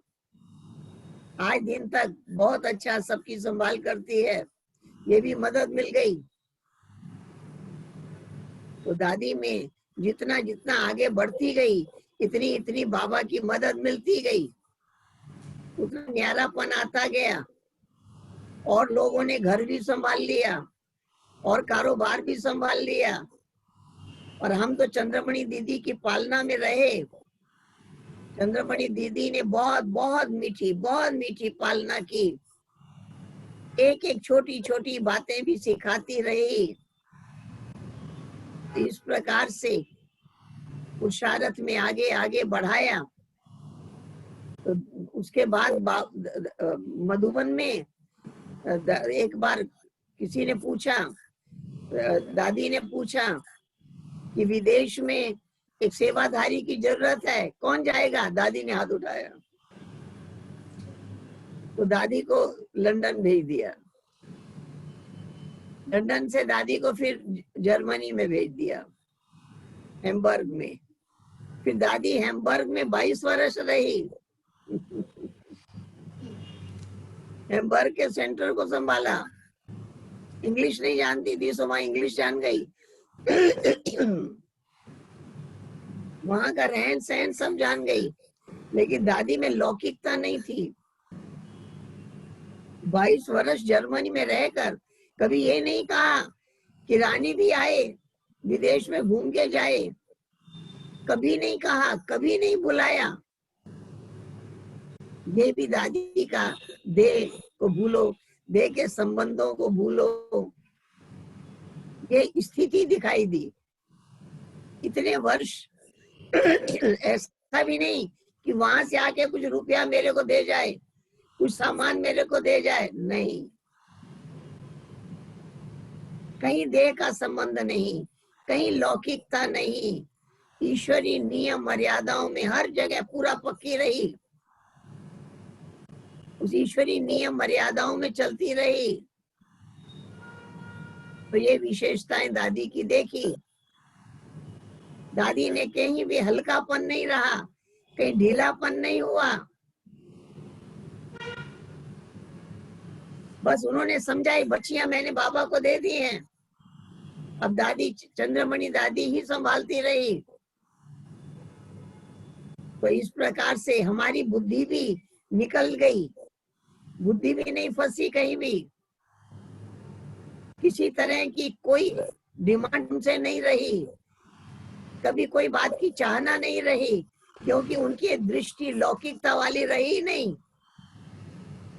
आज दिन तक बहुत अच्छा सबकी संभाल करती है, ये भी मदद मिल गई। तो दादी में जितना जितना आगे बढ़ती गई, इतनी इतनी बाबा की मदद मिलती गई, उतना न्यारापन आता गया, और लोगों ने घर भी संभाल लिया और कारोबार भी संभाल लिया। और हम तो चंद्रमणि दीदी की पालना में रहे। चंद्रमणि दीदी ने बहुत बहुत मीठी पालना की, एक एक छोटी छोटी बातें भी सिखाती रही। इस प्रकार से पुरुषार्थ में आगे आगे बढ़ाया। तो उसके बाद मधुबन में एक बार किसी ने पूछा, दादी ने पूछा कि विदेश में एक सेवाधारी की जरूरत है, कौन जाएगा? दादी ने हाथ उठाया, तो दादी को लंदन भेज दिया। लंदन से दादी को फिर जर्मनी में भेज दिया, हैम्बर्ग में। फिर दादी हैम्बर्ग में 22 वर्ष रही, हैम्बर्ग के सेंटर को संभाला। इंग्लिश नहीं जानती थी, सो वहां इंग्लिश जान गई। वहां का रहन सहन सब जान गई, लेकिन दादी में लौकिकता नहीं थी। 22 वर्ष जर्मनी में रहकर कभी ये नहीं कहा कि रानी भी आए, विदेश में घूम के जाए, कभी नहीं कहा, कभी नहीं बुलाया। ये भी दादी का देह को भूलो, देह के संबंधों को भूलो, ये स्थिति दिखाई दी। इतने वर्ष ऐसा भी नहीं कि वहां से आके कुछ रुपया मेरे को दे जाए, कुछ सामान मेरे को दे जाए, नहीं, कहीं देह का संबंध नहीं, कहीं लौकिकता नहीं, ईश्वरी नियम मर्यादाओं में हर जगह पूरा पक्की रही, उस ईश्वरी नियम मर्यादाओं में चलती रही। तो ये विशेषताएं दादी की देखी। दादी ने कहीं भी हल्कापन नहीं रहा, कहीं ढीलापन नहीं हुआ, बस उन्होंने समझाई, बच्चियां मैंने बाबा को दे दी हैं, अब दादी चंद्रमणि दादी ही संभालती रही। तो इस प्रकार से हमारी बुद्धि भी निकल गई, बुद्धि भी नहीं फंसी कहीं भी, किसी तरह की कोई डिमांड उनसे नहीं रही, कभी कोई बात की चाहना नहीं रही, क्योंकि उनकी दृष्टि लौकिकता वाली रही नहीं।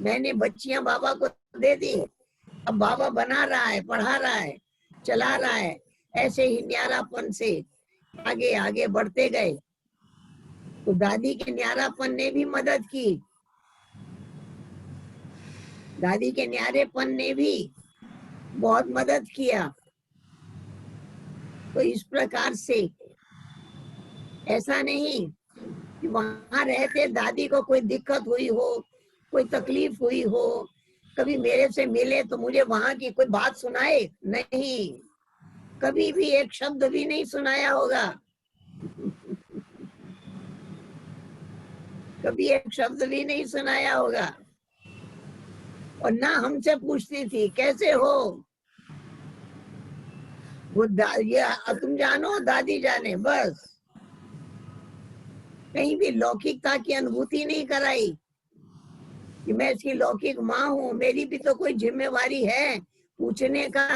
मैंने बच्चियां बाबा को दे दी, अब बाबा बना रहा है, पढ़ा रहा है, चला रहा है। ऐसे ही न्यारापन से आगे आगे बढ़ते गए। तो दादी के न्यारापन ने भी मदद की, दादी के न्यारेपन ने भी बहुत मदद किया। तो इस प्रकार से ऐसा नहीं कि वहां रहते दादी को कोई दिक्कत हुई हो, कोई तकलीफ हुई हो, कभी मेरे से मिले तो मुझे वहां की कोई बात सुनाए, नहीं, कभी भी एक शब्द भी नहीं सुनाया होगा, कभी एक शब्द भी नहीं सुनाया होगा। और ना हमसे पूछती थी कैसे हो, वो ये तुम जानो दादी जाने, बस। कहीं भी लौकिकता की अनुभूति नहीं कराई कि मैं इसकी लौकिक माँ हूँ, मेरी भी तो कोई जिम्मेवारी है पूछने का,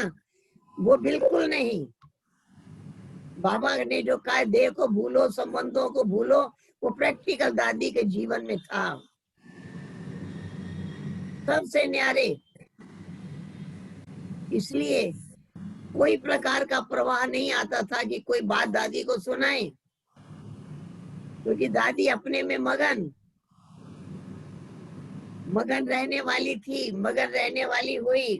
वो बिल्कुल नहीं। बाबा ने जो कहा देह को भूलो, संबंधों को भूलो, वो प्रैक्टिकल दादी के जीवन में था, सबसे न्यारे। इसलिए कोई प्रकार का प्रवाह नहीं आता था कि कोई बात दादी को सुनाए, क्योंकि दादी अपने में मगन रहने वाली थी, मगन रहने वाली हुई।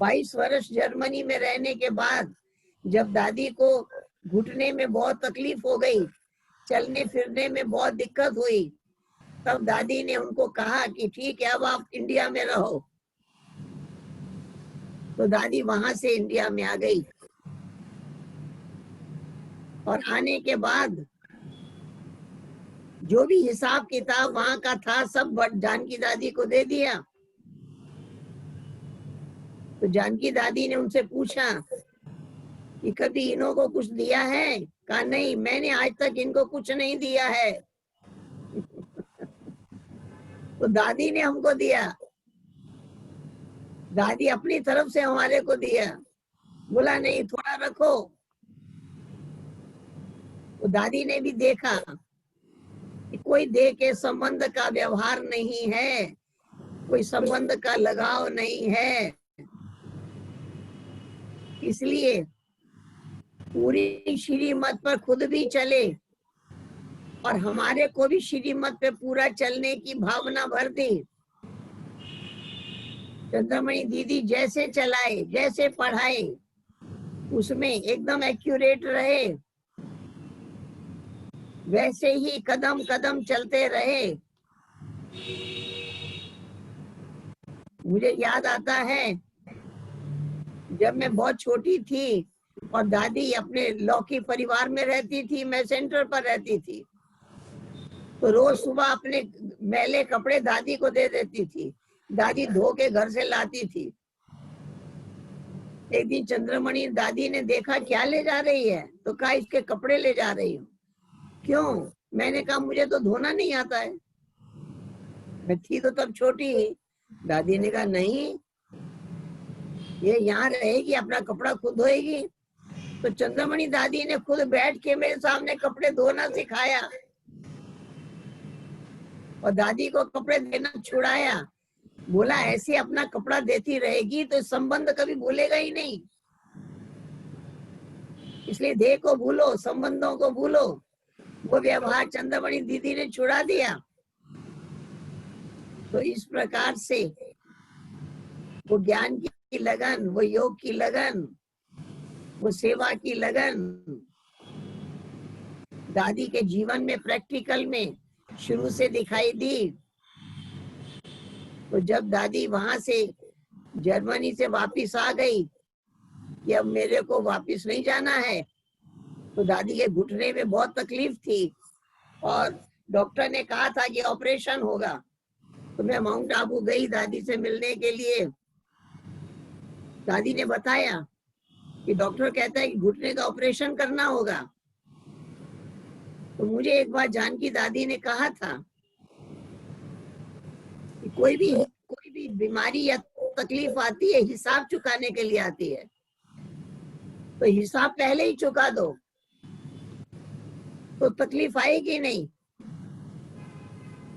22 वर्ष जर्मनी में रहने के बाद जब दादी को घुटने में बहुत तकलीफ हो गई, चलने फिरने में बहुत दिक्कत हुई, तब दादी ने उनको कहा कि ठीक है अब आप इंडिया में रहो। तो दादी वहां से इंडिया में आ गई, और आने के बाद जो भी हिसाब किताब वहां का था सब जानकी दादी को दे दिया। तो जानकी दादी ने उनसे पूछा कि कभी इन्हों को कुछ दिया है? कहा नहीं, मैंने आज तक इनको कुछ नहीं दिया है। तो दादी ने हमको दिया, दादी अपनी तरफ से हमारे को दिया, बोला नहीं थोड़ा रखो। तो दादी ने भी देखा कि कोई देह के संबंध का व्यवहार नहीं है, कोई संबंध का लगाव नहीं है, इसलिए पूरी श्रीमत पर खुद भी चले और हमारे को भी श्रीमत पे पूरा चलने की भावना भर दी। चंद्रमणि दीदी जैसे चलाए, जैसे पढ़ाए, उसमें एकदम एक्यूरेट रहे, वैसे ही कदम कदम चलते रहे। मुझे याद आता है जब मैं बहुत छोटी थी और दादी अपने लौकी परिवार में रहती थी, मैं सेंटर पर रहती थी, तो रोज सुबह अपने मैले कपड़े दादी को दे देती थी, दादी धो के घर से लाती थी। एक दिन चंद्रमणि दादी ने देखा क्या ले जा रही है, तो कहा इसके कपड़े ले जा रही हूँ। क्यों? मैंने कहा मुझे तो धोना नहीं आता है, मैं थी तो तब छोटी ही। दादी ने कहा नहीं, ये यहाँ रहेगी, अपना कपड़ा खुद धोएगी। तो चंद्रमणि दादी ने खुद बैठ के मेरे सामने कपड़े धोना सिखाया और दादी को कपड़े देना छुड़ाया। बोला ऐसे अपना कपड़ा देती रहेगी तो संबंध कभी भूलेगा ही नहीं, इसलिए देह को भूलो, संबंधों को भूलो। वो व्यवहार चंद्रमणि दीदी ने छुड़ा दिया। तो इस प्रकार से वो ज्ञान की लगन, वो योग की लगन, वो सेवा की लगन दादी के जीवन में प्रैक्टिकल में शुरू से दिखाई दी। तो जब दादी वहां से जर्मनी से वापस आ गई कि अब मेरे को वापस नहीं जाना है, तो दादी के घुटने में बहुत तकलीफ थी और डॉक्टर ने कहा था कि ऑपरेशन होगा। तो मैं माउंट आबू गई दादी से मिलने के लिए। दादी ने बताया कि डॉक्टर कहता है कि घुटने का ऑपरेशन करना होगा। तो मुझे एक बार जानकी दादी ने कहा था कि कोई भी बीमारी या तकलीफ आती है हिसाब चुकाने के लिए आती है। तो हिसाब पहले ही चुका दो तो तकलीफ आएगी नहीं,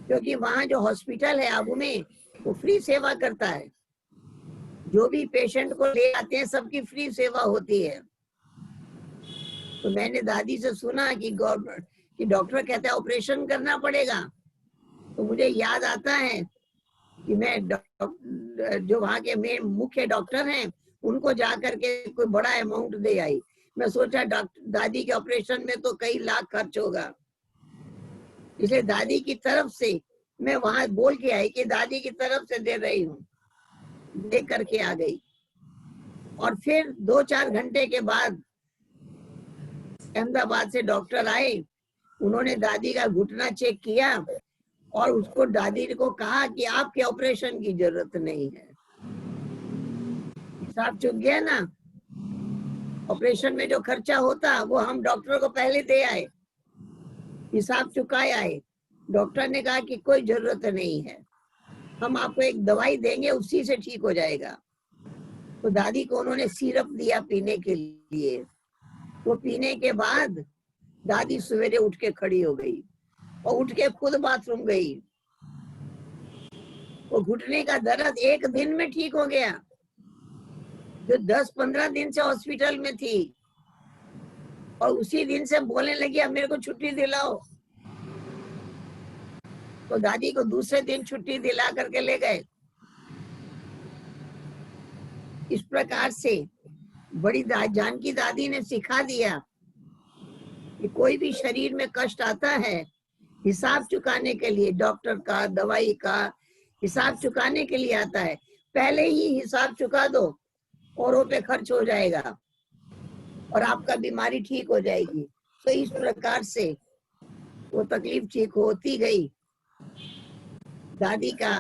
क्योंकि वहां जो हॉस्पिटल है आबू में वो फ्री सेवा करता है। जो भी पेशेंट को ले आते हैं सबकी फ्री सेवा होती है। तो मैंने दादी से सुना कि गवर्नमेंट कि डॉक्टर कहता है ऑपरेशन करना पड़ेगा, तो मुझे याद आता है कि मैं जो वहाँ के मेन मुख्य डॉक्टर हैं उनको जा करके कोई बड़ा अमाउंट दे आई। मैं सोचा दादी के ऑपरेशन में तो कई लाख खर्च होगा, इसलिए दादी की तरफ से मैं वहां बोल के आई कि दादी की तरफ से दे रही हूँ, दे करके आ गई। और फिर 2-4 घंटे के बाद अहमदाबाद से डॉक्टर आए, उन्होंने दादी का घुटना चेक किया और उसको दादी को कहा कि आपके ऑपरेशन की जरूरत नहीं है। हिसाब चुक गया ना, ऑपरेशन में जो खर्चा होता वो हम डॉक्टर को पहले दे आए, हिसाब चुकाए आए। डॉक्टर ने कहा कि कोई जरूरत नहीं है, हम आपको एक दवाई देंगे उसी से ठीक हो जाएगा। तो दादी को उन्होंने सिरप दिया पीने के लिए। वो पीने के बाद दादी सवेरे उठ के खड़ी हो गई और उठ के खुद बाथरूम गई। वो घुटने का दर्द एक दिन में ठीक हो गया, जो 10-15 दिन से हॉस्पिटल में थी, और उसी दिन से बोलने लगी अब मेरे को छुट्टी दिलाओ। तो दादी को दूसरे दिन छुट्टी दिला करके ले गए। इस प्रकार से बड़ी जानकी दादी ने सिखा दिया कि कोई भी शरीर में कष्ट आता है, हिसाब चुकाने के लिए, डॉक्टर का, दवाई का हिसाब चुकाने के लिए आता है। पहले ही हिसाब चुका दो, औरों पे खर्च हो जाएगा और आपका बीमारी ठीक हो जाएगी। तो इस प्रकार से वो तकलीफ ठीक होती गई। दादी का,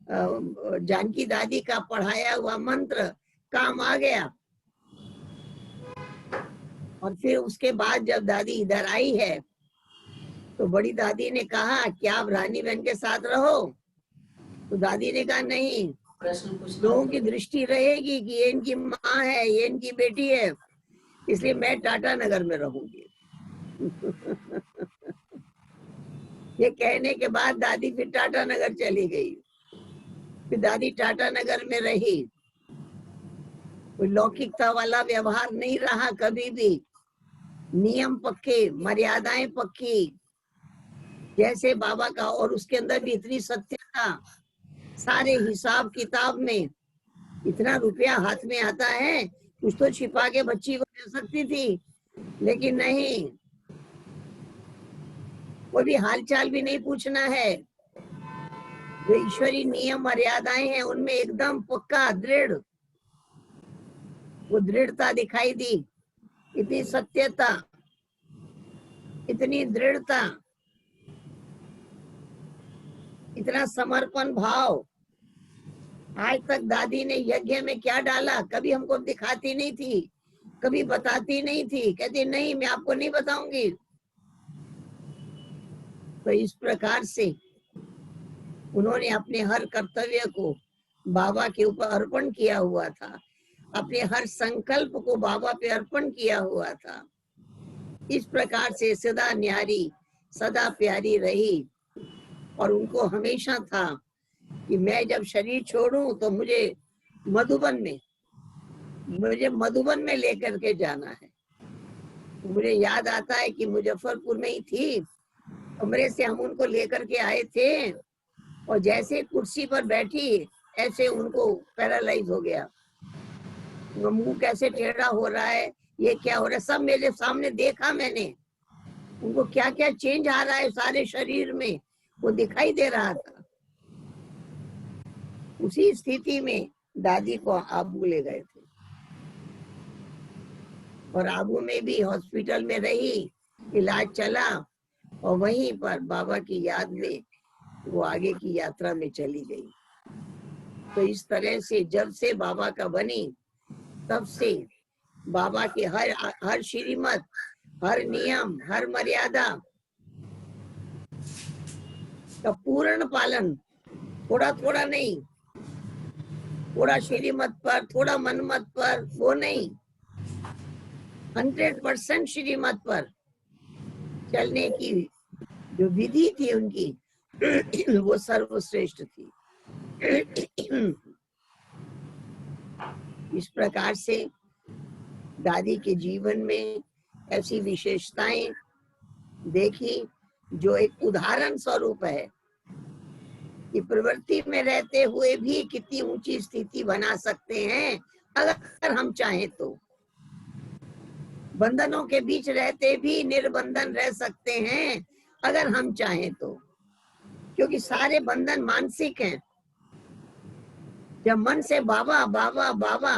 जानकी दादी का पढ़ाया हुआ मंत्र काम आ गया। और फिर उसके बाद जब दादी इधर आई है तो बड़ी दादी ने कहा कि आप रानी बहन के साथ रहो। तो दादी ने कहा नहीं, लोगों की दृष्टि रहेगी कि ये इनकी माँ है, ये इनकी बेटी है, इसलिए मैं टाटा नगर में रहूंगी। ये कहने के बाद दादी फिर टाटा नगर चली गई। फिर दादी टाटा नगर में रही। कोई लौकिकता वाला व्यवहार नहीं रहा कभी भी, नियम पक्के, मर्यादाएं पक्की, जैसे बाबा का। और उसके अंदर भी इतनी सत्यता, सारे हिसाब किताब में। इतना रुपया हाथ में आता है, कुछ तो छिपा के बच्ची को दे सकती थी, लेकिन नहीं, कोई भी हालचाल भी नहीं पूछना है। जो ईश्वरी नियम मर्यादाएं हैं उनमें एकदम पक्का, दृढ़, वो दृढ़ता दिखाई दी। इतनी सत्यता, इतनी दृढ़ता, इतना समर्पण भाव। आज तक दादी ने यज्ञ में क्या डाला कभी हमको दिखाती नहीं थी, कभी बताती नहीं थी, कहती नहीं मैं आपको नहीं बताऊंगी। तो इस प्रकार से उन्होंने अपने हर कर्तव्य को बाबा के ऊपर अर्पण किया हुआ था, अपने हर संकल्प को बाबा पे अर्पण किया हुआ था। इस प्रकार से सदा न्यारी, सदा प्यारी रही। और उनको हमेशा था कि मैं जब शरीर छोड़ूं तो मुझे मधुबन में लेकर के जाना है। तो मुझे याद आता है कि मुजफ्फरपुर में ही थी, कमरे से हम उनको लेकर के आए थे, और जैसे कुर्सी पर बैठी ऐसे उनको पैरालाइज हो गया। मुंह कैसे टेढ़ा हो रहा है, ये क्या हो रहा है, सब मेरे सामने देखा मैंने। उनको क्या क्या चेंज आ रहा है सारे शरीर में, वो दिखाई दे रहा था। उसी स्थिति में दादी को आबू ले गए थे, और आबू में भी हॉस्पिटल में रही, इलाज चला, और वहीं पर बाबा की याद में वो आगे की यात्रा में चली गई। तो इस तरह से जब से बाबा का बनी, तब से बाबा के हर श्रीमत, हर नियम, हर मर्यादा का पूर्ण पालन, थोड़ा थोड़ा नहीं, थोड़ा श्रीमत पर, थोड़ा मनमत पर, वो नहीं, 100% श्रीमत पर चलने की जो विधि थी उनकी वो सर्वश्रेष्ठ थी। इस प्रकार से दादी के जीवन में ऐसी विशेषताएं देखी जो एक उदाहरण स्वरूप है कि प्रवृत्ति में रहते हुए भी कितनी ऊंची स्थिति बना सकते हैं अगर हम चाहें तो। बंधनों के बीच रहते भी निर्बंधन रह सकते हैं अगर हम चाहें तो, क्योंकि सारे बंधन मानसिक हैं। जब मन से बाबा बाबा बाबा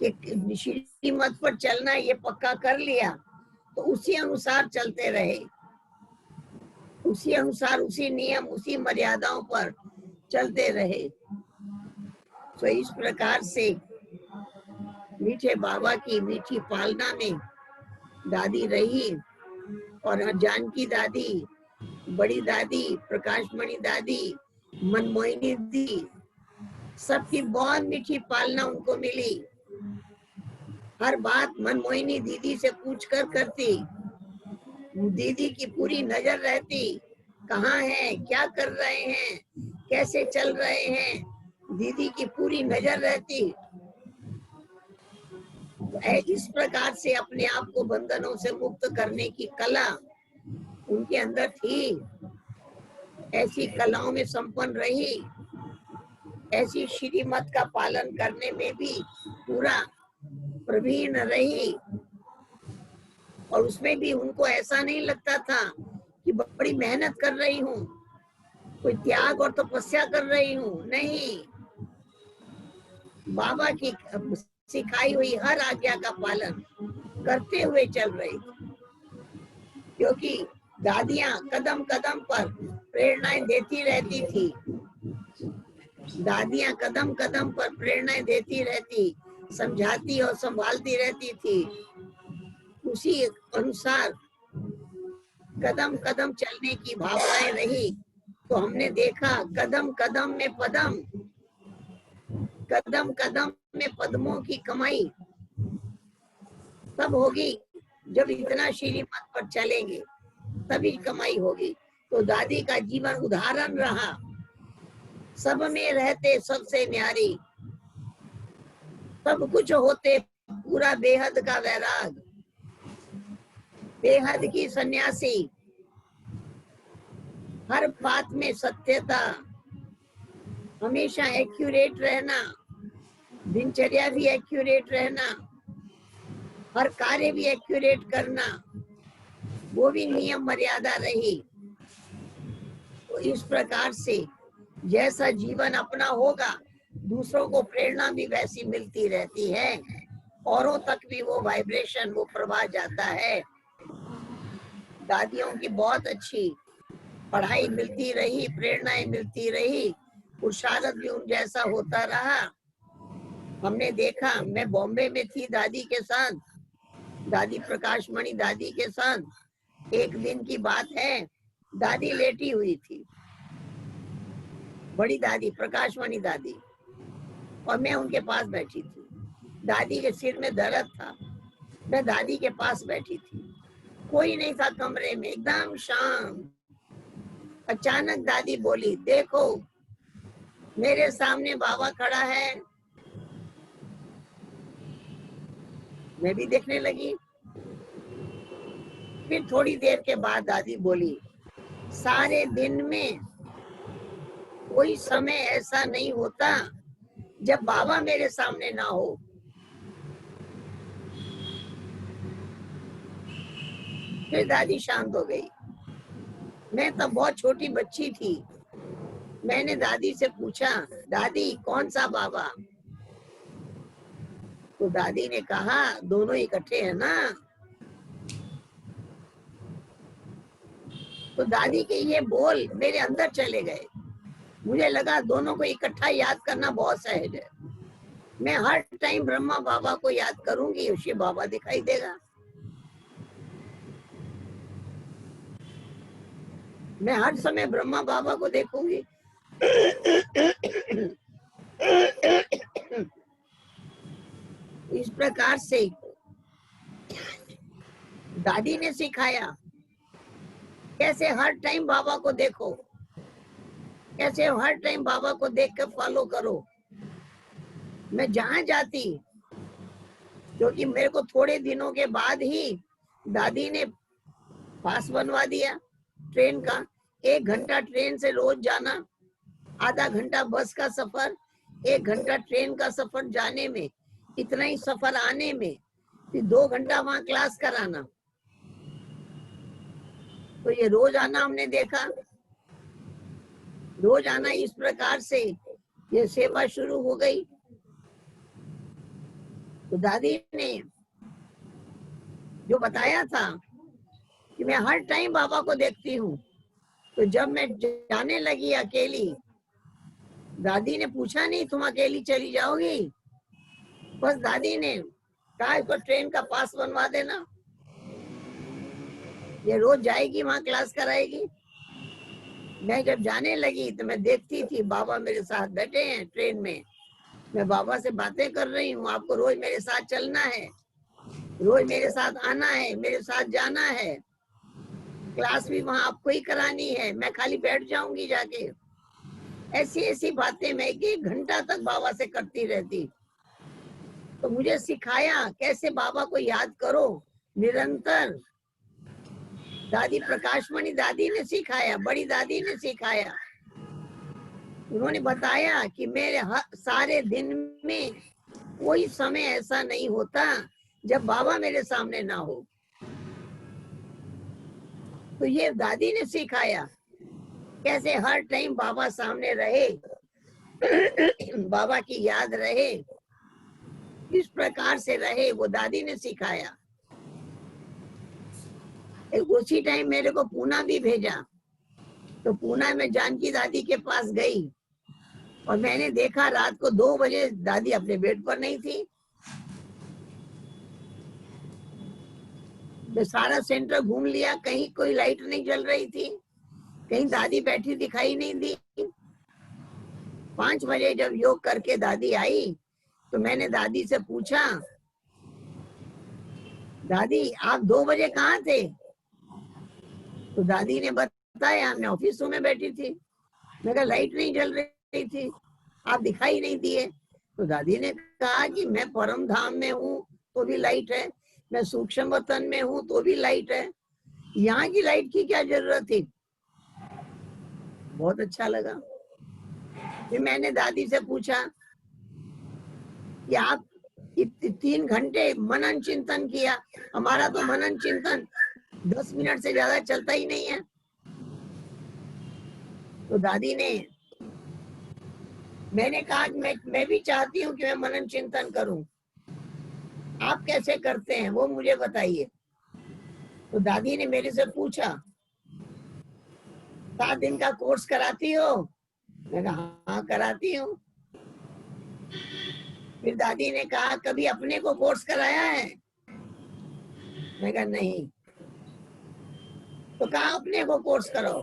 के श्रीमत पर चलना ये पक्का कर लिया तो उसी अनुसार चलते रहे, उसी अनुसार, उसी नियम, उसी मर्यादाओं पर चलते रहे। तो इस प्रकार से मीठे बाबा की मीठी पालना में दादी रही और जानकी दादी, बड़ी दादी, प्रकाशमणि दादी, मनमोहिनी दी, सबकी बहुत मीठी पालना उनको मिली। हर बात मनमोहिनी दीदी से पूछकर करती, दीदी की पूरी नजर रहती, कहाँ है, क्या कर रहे हैं, कैसे चल रहे हैं, दीदी की पूरी नजर रहती। इस प्रकार से अपने आप को बंधनों से मुक्त करने की कला उनके अंदर थी। ऐसी कलाओं में संपन्न रही, ऐसी श्रीमत का पालन करने में भी पूरा प्रवीण रही। और उसमें भी उनको ऐसा नहीं लगता था कि बड़ी मेहनत कर रही हूँ, कोई त्याग और तपस्या कर रही हूँ, नहीं, बाबा की सिखाई हुई हर आज्ञा का पालन करते हुए चल रही थी। क्योंकि दादियां कदम कदम पर प्रेरणाएं देती रहती थी, दादियां कदम कदम पर प्रेरणाएं देती रहती, समझाती और संभालती रहती थी। उसी अनुसार कदम कदम चलने की भावनाएं रही। तो हमने देखा कदम कदम में पदम, कदम कदम में पद्मों की कमाई तब होगी जब इतना श्रीमत पर चलेंगे, तभी कमाई होगी। तो दादी का जीवन उदाहरण रहा, सब में रहते सबसे न्यारी, सब कुछ होते पूरा बेहद का वैराग, बेहद की सन्यासी, हर बात में सत्यता, हमेशा एक्यूरेट रहना, दिनचर्या भी एक्यूरेट रहना, हर कार्य भी एक्यूरेट करना, वो भी नियम मर्यादा रही। तो इस प्रकार से जैसा जीवन अपना होगा, दूसरों को प्रेरणा भी वैसी मिलती रहती है, औरों तक भी वो वाइब्रेशन, वो प्रवाह जाता है। दादियों की बहुत अच्छी पढ़ाई मिलती रही, प्रेरणाएं मिलती रही, पुरुषार्थ भी उन जैसा होता रहा। हमने देखा, मैं बॉम्बे में थी दादी के साथ, दादी प्रकाशमणि दादी के साथ। एक दिन की बात है, दादी लेटी हुई थी, बड़ी दादी प्रकाशमणि दादी, और मैं उनके पास बैठी थी। दादी के सिर में दर्द था, मैं दादी के पास बैठी थी, कोई नहीं था कमरे में, एकदम शांत। अचानक दादी बोली, देखो मेरे सामने बाबा खड़ा है। मैं भी देखने लगी। फिर थोड़ी देर के बाद दादी बोली, सारे दिन में कोई समय ऐसा नहीं होता जब बाबा मेरे सामने ना हो। फिर दादी शांत हो गई। मैं तब बहुत छोटी बच्ची थी। मैंने दादी से पूछा, दादी कौन सा बाबा? तो दादी ने कहा, दोनों इकट्ठे हैं ना। तो दादी के ये बोल मेरे अंदर चले गए। मुझे लगा दोनों को इकट्ठा याद करना बहुत सहज है। मैं हर टाइम ब्रह्मा बाबा को याद करूंगी, शिव बाबा दिखाई देगा। मैं हर समय ब्रह्मा बाबा को देखूंगी। इस प्रकार से दादी ने सिखाया कैसे हर टाइम बाबा को देखो, कैसे हर टाइम बाबा को देख कर फॉलो करो। मैं जहां जाती, क्योंकि मेरे को थोड़े दिनों के बाद ही दादी ने पास बनवा दिया ट्रेन का। 1 घंटा ट्रेन से रोज जाना, आधा घंटा बस का सफर, 1 घंटा ट्रेन का सफर जाने में, इतना ही सफर आने में, फिर 2 घंटा वहां क्लास कराना। तो ये रोज आना हमने देखा। रोज आना इस प्रकार से ये सेवा शुरू हो गई। तो दादी ने जो बताया था कि मैं हर टाइम बाबा को देखती हूँ, तो जब मैं जाने लगी अकेली, दादी ने पूछा नहीं तुम अकेली चली जाओगी, बस दादी ने कहा इसको ट्रेन का पास बनवा देना, ये रोज जाएगी वहां क्लास कराएगी। मैं जब जाने लगी तो मैं देखती थी बाबा मेरे साथ बैठे हैं ट्रेन में, मैं बाबा से बातें कर रही हूँ, आपको रोज मेरे साथ चलना है, रोज मेरे साथ आना है, मेरे साथ जाना है, क्लास भी वहां आपको ही करानी है, मैं खाली बैठ जाऊंगी जाके। ऐसी ऐसी बातें मैं 1 घंटा तक बाबा से करती रहती। तो मुझे सिखाया कैसे बाबा को याद करो निरंतर। दादी प्रकाशमणि दादी ने सिखाया, बड़ी दादी ने सिखाया। उन्होंने बताया कि मेरे सारे दिन में कोई समय ऐसा नहीं होता जब बाबा मेरे सामने ना हो। तो ये दादी ने सिखाया कैसे हर टाइम बाबा सामने रहे, बाबा की याद रहे, किस प्रकार से रहे, वो दादी ने सिखाया। उसी टाइम मेरे को पूना भी भेजा। तो पूना में जानकी दादी के पास गई और मैंने देखा रात को 2 बजे दादी अपने बेड पर नहीं थी। मैं सारा सेंटर घूम लिया, कहीं कोई लाइट नहीं जल रही थी, कहीं दादी बैठी दिखाई नहीं दी। 5 बजे जब योग करके दादी आई तो मैंने दादी से पूछा, दादी आप 2 बजे कहाँ थे? तो दादी ने बताया मैं ऑफिस में बैठी थी, मैं कहा लाइट नहीं जल रही थी, आप दिखाई नहीं दिए। तो दादी ने कहा कि मैं परम धाम में हूँ तो भी लाइट है, मैं सूक्ष्म वतन में हूँ तो भी लाइट है, यहाँ की लाइट की क्या जरूरत थी? बहुत अच्छा लगा। फिर मैंने दादी से पूछा कि आप 3 घंटे मनन चिंतन किया, हमारा तो मनन चिंतन 10 मिनट से ज्यादा चलता ही नहीं है। तो दादी ने, मैंने कहा कि मैं भी चाहती हूँ कि मैं मनन चिंतन करूं, आप कैसे करते हैं वो मुझे बताइए। तो दादी ने मेरे से पूछा 7 दिन का कोर्स कराती हो? मैं कहा हाँ कराती हूँ। फिर दादी ने कहा कभी अपने को कोर्स कराया है? मैं कहा नहीं। तो कहा अपने को कोर्स करो।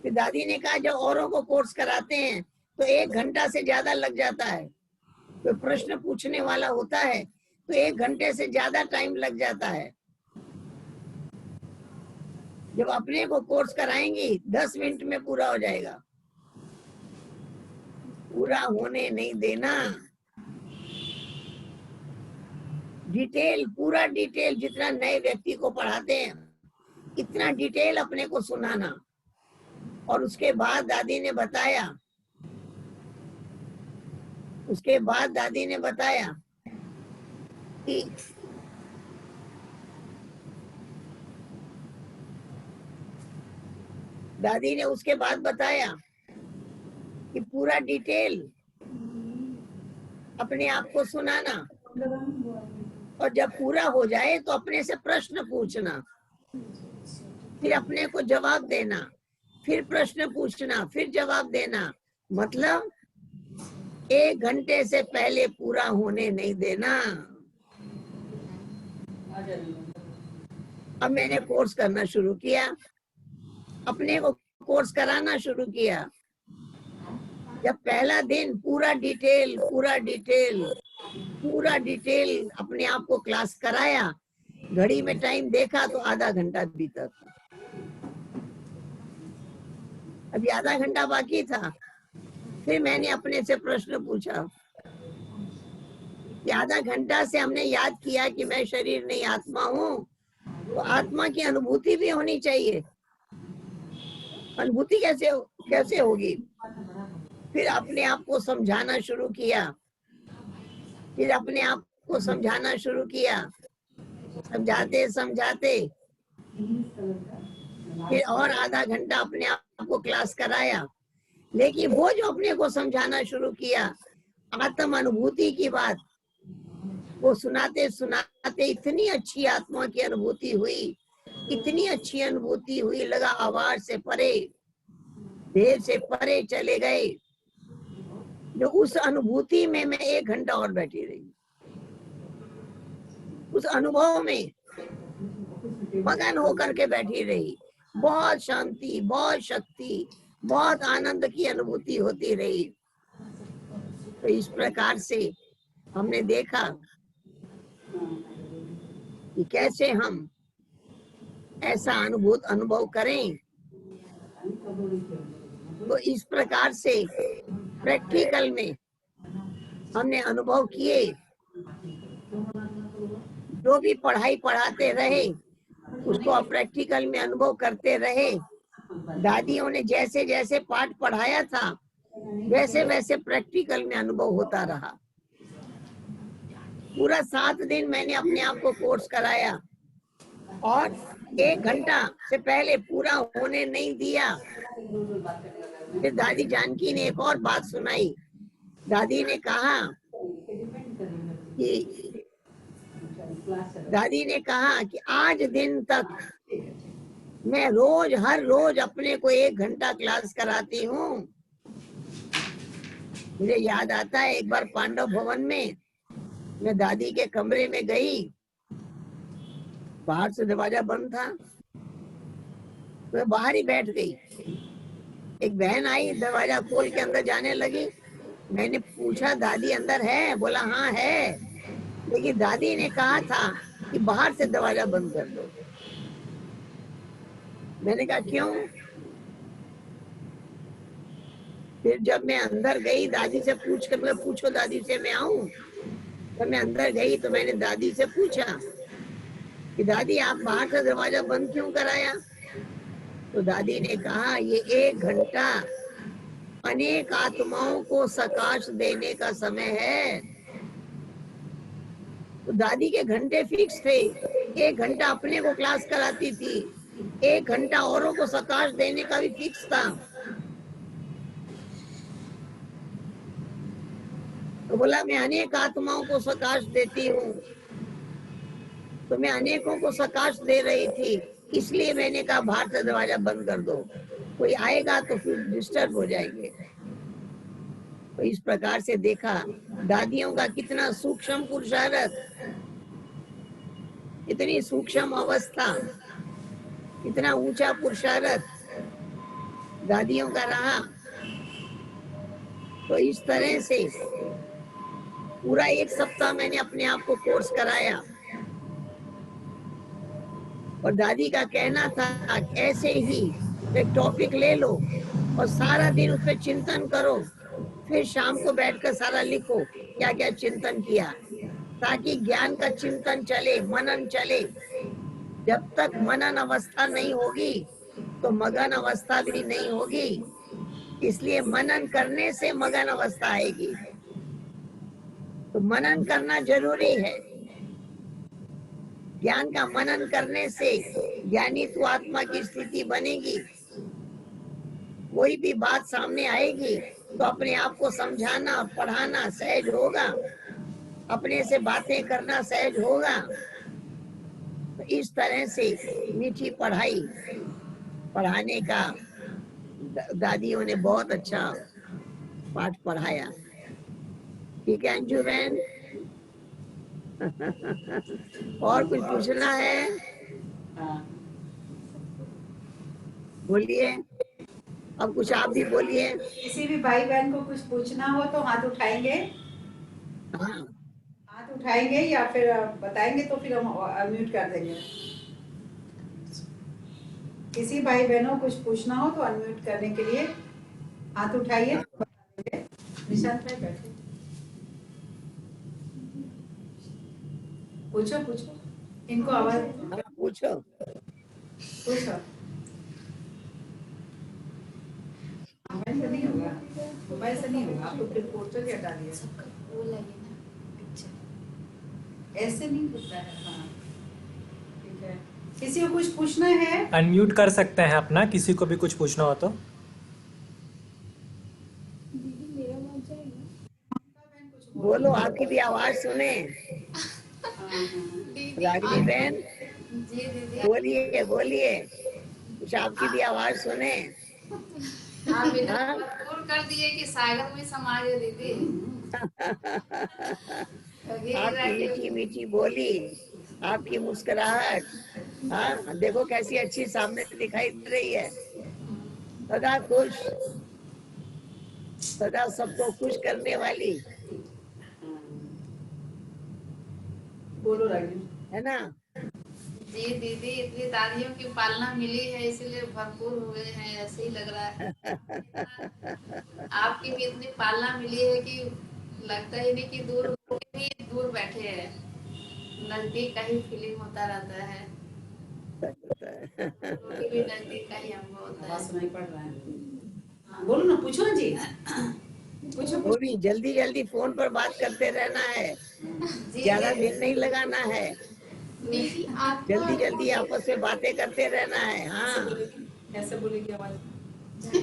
फिर दादी ने कहा जब औरों को कोर्स कराते हैं तो 1 घंटा से ज्यादा लग जाता है, तो प्रश्न पूछने वाला होता है तो 1 घंटे से ज्यादा टाइम लग जाता है। जब अपने को कोर्स कराएंगी 10 मिनट में पूरा हो जाएगा, पूरा होने नहीं देना। डिटेल, पूरा डिटेल, जितना नए व्यक्ति को पढ़ाते हैं इतना डिटेल अपने को सुनाना। और उसके बाद दादी ने बताया, उसके बाद दादी ने बताया कि दादी ने उसके बाद बताया कि पूरा डिटेल अपने आप को सुनाना, और जब पूरा हो जाए तो अपने से प्रश्न पूछना, फिर अपने को जवाब देना, फिर प्रश्न पूछना, फिर जवाब देना। मतलब 1 घंटे से पहले पूरा होने नहीं देना। अब मैंने कोर्स करना शुरू किया, अपने को कोर्स कराना शुरू किया। जब पहला दिन पूरा डिटेल अपने आप को क्लास कराया, घड़ी में टाइम देखा तो आधा घंटा बीता था, अभी आधा घंटा बाकी था। फिर मैंने अपने से प्रश्न पूछा कि आधा घंटा से हमने याद किया कि मैं शरीर नहीं आत्मा हूँ, तो आत्मा की अनुभूति भी होनी चाहिए। अनुभूति कैसे होगी? फिर अपने आप को समझाना शुरू किया, फिर अपने आप को समझाना शुरू किया, समझाते समझाते फिर और आधा घंटा अपने आप को क्लास कराया। लेकिन वो जो अपने को समझाना शुरू किया, आत्म अनुभूति की बात, वो सुनाते सुनाते इतनी अच्छी आत्मा की अनुभूति हुई, इतनी अच्छी अनुभूति हुई, लगा आवाज से परे, देह से परे चले गए। जो उस अनुभूति में मैं 1 घंटा और बैठी रही, उस अनुभव में मगन होकर के बैठी रही। बहुत शांति, बहुत शक्ति, बहुत आनंद की अनुभूति होती रही। तो इस प्रकार से हमने देखा कि कैसे हम ऐसा अनुभव करें। तो इस प्रकार से प्रैक्टिकल में हमने अनुभव किए। जो भी पढ़ाई पढ़ाते रहे उसको आप प्रैक्टिकल में अनुभव करते रहे। दादियों ने जैसे जैसे पाठ पढ़ाया था वैसे वैसे प्रैक्टिकल में अनुभव होता रहा। पूरा 7 दिन मैंने अपने आप को कोर्स कराया और 1 घंटा से पहले पूरा होने नहीं दिया। फिर दादी जानकी ने एक और बात सुनाई। दादी ने कहा कि आज दिन तक मैं हर रोज अपने को 1 घंटा क्लास कराती हूँ। मुझे याद आता है एक बार पांडव भवन में मैं दादी के कमरे में गई, बाहर से दरवाजा बंद था, मैं बाहर ही बैठ गई। एक बहन आई, दरवाजा खोल के अंदर जाने लगी। मैंने पूछा दादी अंदर है? बोला हाँ है, लेकिन दादी ने कहा था कि बाहर से दरवाजा बंद कर दो। मैंने कहा क्यों? फिर जब मैं अंदर गई दादी से पूछ कर, मैं पूछो दादी से मैं आऊं। जब मैं अंदर गई तो मैंने दादी से पूछा कि दादी आप बाहर से दरवाजा बंद क्यों कराया? तो दादी ने कहा ये 1 घंटा अनेक आत्माओं को सकाश देने का समय है। तो दादी के घंटे फिक्स थे। 1 घंटा अपने को क्लास कराती थी, 1 घंटा औरों को सकाश देने का भी फिक्स था। तो बोला मैं अनेक आत्माओं को सकाश देती हूँ। तो मैं अनेकों को सकाश दे रही थी, इसलिए मैंने कहा बाहर से दरवाजा बंद कर दो, कोई आएगा तो फिर डिस्टर्ब हो जाएंगे। तो इस प्रकार से देखा दादियों का कितना सूक्ष्म पुरुषार्थ, इतनी सूक्ष्म अवस्था, इतना ऊंचा पुरुषार्थ दादियों का रहा। तो इस तरह से पूरा 1 सप्ताह मैंने अपने आप को कोर्स कराया। और दादी का कहना था ऐसे ही एक टॉपिक ले लो और सारा दिन उस पर चिंतन करो, फिर शाम को बैठकर सारा लिखो क्या क्या चिंतन किया, ताकि ज्ञान का चिंतन चले, मनन चले। जब तक मनन अवस्था नहीं होगी तो मगन अवस्था भी नहीं होगी। इसलिए मनन करने से मगन अवस्था आएगी। तो मनन करना जरूरी है। ज्ञान का मनन करने से ज्ञानी तो आत्मा की स्थिति बनेगी। कोई भी बात सामने आएगी तो अपने आप को समझाना और पढ़ाना सहज होगा, अपने से बातें करना सहज होगा। तो इस तरह से मीठी पढ़ाई पढ़ाने का दादियों ने बहुत अच्छा पाठ पढ़ाया। ठीक है अंजू बहन? और कुछ पूछना है? बोलिए। अब कुछ आप भी बोलिए। किसी भी भाई बहन को कुछ पूछना हो तो हाथ उठाएंगे। हाँ हाथ उठाएंगे या फिर बताएंगे तो फिर हम अनम्यूट कर देंगे। किसी भाई बहनों कुछ पूछना हो तो अनम्यूट करने के लिए हाथ उठाइए, बता देंगे। निशांत भाई बैठे, पूछो पूछो, इनको आवाज हाँ पूछो। पूछो। मोबाइल से नहीं होगा, मोबाइल से नहीं होगा, आपको फिर पोस्टर ही हटा दिया, वो लगे ना पिक्चर। ऐसे नहीं होता है। हाँ ठीक है, किसी को कुछ पूछना है? अनम्यूट कर सकते हैं अपना, किसी को भी कुछ पूछना हो तो। दीदी मेरा बात जाएगा। बोलो, आपकी भी आवाज सुने। दीदी रागिनी बहन जी दीदी बोलिए बोलिए, कुछ आपकी भी आवाज सुने। आप इतना हाँ भरपूर कर दिए कि सागर में समा गए दीदी। कभी आपकी मीठी मीठी बोली, आपकी मुस्कुराहट, हाँ देखो कैसी अच्छी सामने दिखाई दे रही है। सदा खुश, सदा सबको खुश करने वाली, बोलो रागिनी। है ना। जी दीदी इतनी दादियों की पालना मिली है इसीलिए भरपूर हुए हैं, ऐसे ही लग रहा है। आपकी भी इतनी पालना मिली है कि लगता ही नहीं कि दूर भी दूर बैठे हैं, नजदीक का ही फीलिंग होता रहता है। रोटी भी नजदीक का ही हमको होता आवाज है। सुनाई पड़ रहा है, बोलो ना, पूछो ना जी, पूछो वो भी जल्दी जल्दी फोन पर बात करते रहना है, जी ज्यादा दीदी दिन नहीं लगाना है, दीदी आत्मा जल्दी जल्दी आपस में बातें करते रहना है। हाँ कैसे बोलेगी आवाज?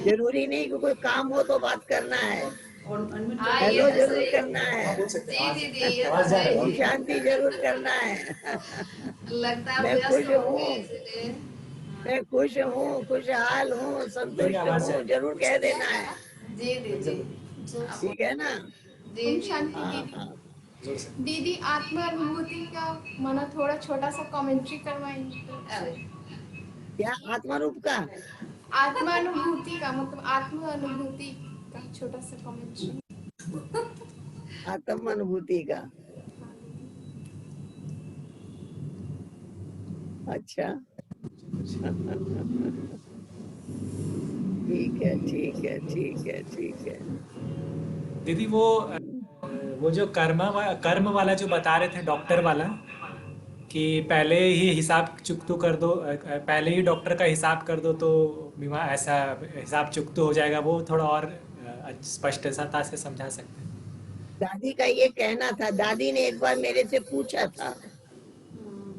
जरूरी नहीं कि कोई काम हो तो बात करना है, और अनम्यूट हाँ करके ये हेलो तो जरूर सही। करना है, जी दीदी ये तो सही। ओम शांति जरूर करना है। लगता है मैं व्यस्त खुश होंगे हूँ, इसलिए। मैं खुश हूँ, खुशहाल हूँ, संतुष्ट हूँ, जरूर कह देना है। जी दीदी ठीक है ना। जी ओम जी शांति हाँ दीदी। हाँ दीदी आत्मा अनुभूति का मना थोड़ा छोटा सा कमेंट्री करवाएंगे तो। अरे क्या आत्मा रूप का? आत्मा अनुभूति का मतलब आत्मा अनुभूति का छोटा सा कमेंट्री। आत्म अनुभूति का। अच्छा ठीक है ठीक है ठीक है ठीक है। दीदी वो जो कर्म वाला जो बता रहे थे डॉक्टर वाला, कि पहले ही हिसाब चुकतू कर दो, पहले ही डॉक्टर का हिसाब कर दो तो बीमार ऐसा हिसाब चुकतू हो जाएगा, वो थोड़ा और स्पष्टता से समझा सकते हैं। दादी का ये कहना था, दादी ने एक बार मेरे से पूछा था,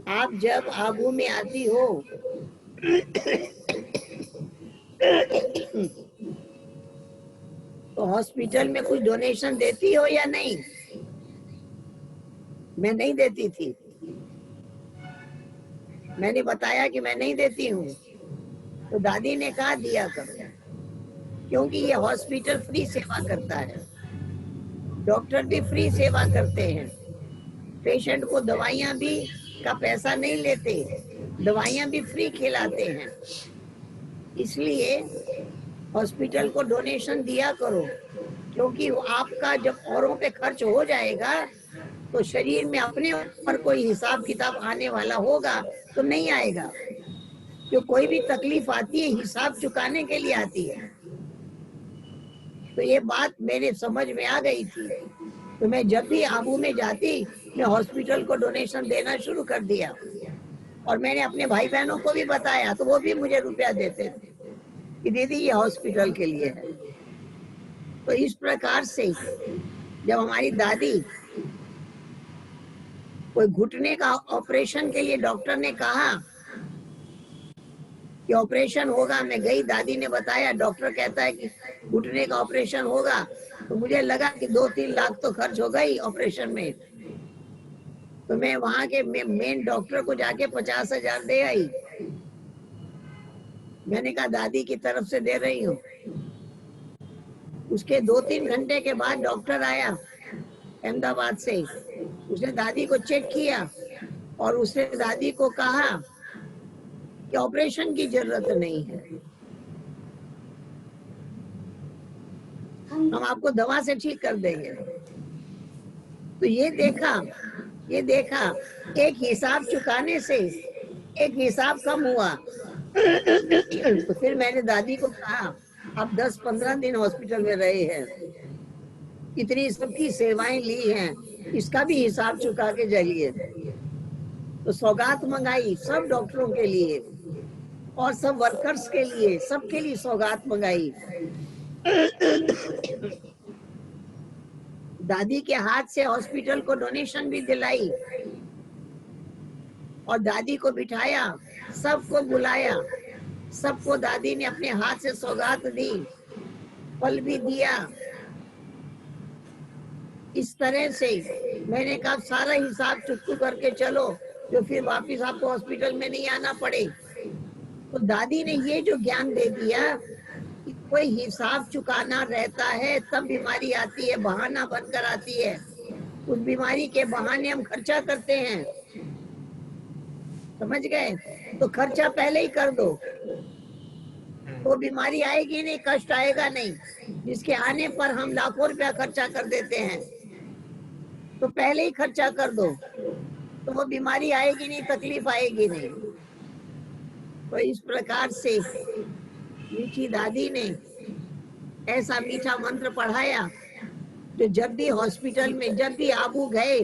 आप जब आबू में आती हो तो हॉस्पिटल में कुछ डोनेशन देती हो या नहीं? मैं नहीं देती थी, मैंने बताया कि मैं नहीं देती हूँ। तो दादी ने कहा दिया करो, क्योंकि ये हॉस्पिटल फ्री सेवा करता है, डॉक्टर भी फ्री सेवा करते हैं, पेशेंट को दवाइयां भी का पैसा नहीं लेते, दवाइयां भी फ्री खिलाते हैं। इसलिए हॉस्पिटल को डोनेशन दिया करो, क्योंकि वो आपका जब औरों पे खर्च हो जाएगा तो शरीर में अपने ऊपर कोई हिसाब किताब आने वाला होगा तो नहीं आएगा। जो कोई भी तकलीफ आती है हिसाब चुकाने के लिए आती है। तो ये बात मेरे समझ में आ गई थी, तो मैं जब भी आबू में जाती मैं हॉस्पिटल को डोनेशन देना शुरू कर दिया, और मैंने अपने भाई बहनों को भी बताया तो वो भी मुझे रुपया देते थे कि दीदी ये हॉस्पिटल के लिए है। तो इस प्रकार से जब हमारी दादी कोई घुटने का ऑपरेशन के लिए डॉक्टर ने कहा कि ऑपरेशन होगा, मैं गई, दादी ने बताया, डॉक्टर कहता है कि घुटने का ऑपरेशन होगा, तो मुझे लगा कि 2-3 लाख तो खर्च हो गई ऑपरेशन में। तो मैं वहां के मेन डॉक्टर को जाके 50,000 दे आई। मैंने कहा दादी की तरफ से दे रही हूँ। उसके 2-3 घंटे के बाद डॉक्टर आया अहमदाबाद से, उसने दादी को चेक किया और उसने दादी को कहा कि ऑपरेशन की जरूरत नहीं है, हम आपको दवा से ठीक कर देंगे। तो ये देखा ये देखा एक हिसाब चुकाने से एक हिसाब कम हुआ। तो फिर मैंने दादी को कहा, आप 10-15 दिन हॉस्पिटल में रहे हैं, इतनी सबकी सेवाएं ली हैं, इसका भी हिसाब चुका के चलिए। तो सौगात मंगाई सब डॉक्टरों के लिए और सब वर्कर्स के लिए, सबके लिए सौगात मंगाई। दादी के हाथ से हॉस्पिटल को डोनेशन भी दिलाई और दादी को बिठाया, सबको बुलाया, सबको दादी ने अपने हाथ से सौगात दी, फल भी दिया। इस तरह से मैंने कहा सारा हिसाब चुकू करके चलो, जो फिर वापस आपको हॉस्पिटल में नहीं आना पड़े। तो दादी ने ये जो ज्ञान दे दिया कि कोई हिसाब चुकाना रहता है तब बीमारी आती है, बहाना बनकर आती है। उस बीमारी के बहाने हम खर्चा करते हैं, समझ गए? तो खर्चा पहले ही कर दो तो बीमारी आएगी नहीं, कष्ट आएगा नहीं। जिसके आने पर हम लाखों रुपया खर्चा कर देते हैं, तो पहले ही खर्चा कर दो तो वो बीमारी आएगी नहीं, तकलीफ आएगी नहीं। तो इस प्रकार से मीठी दादी ने ऐसा मीठा मंत्र पढ़ाया, तो जब भी हॉस्पिटल में, जब भी आबू गए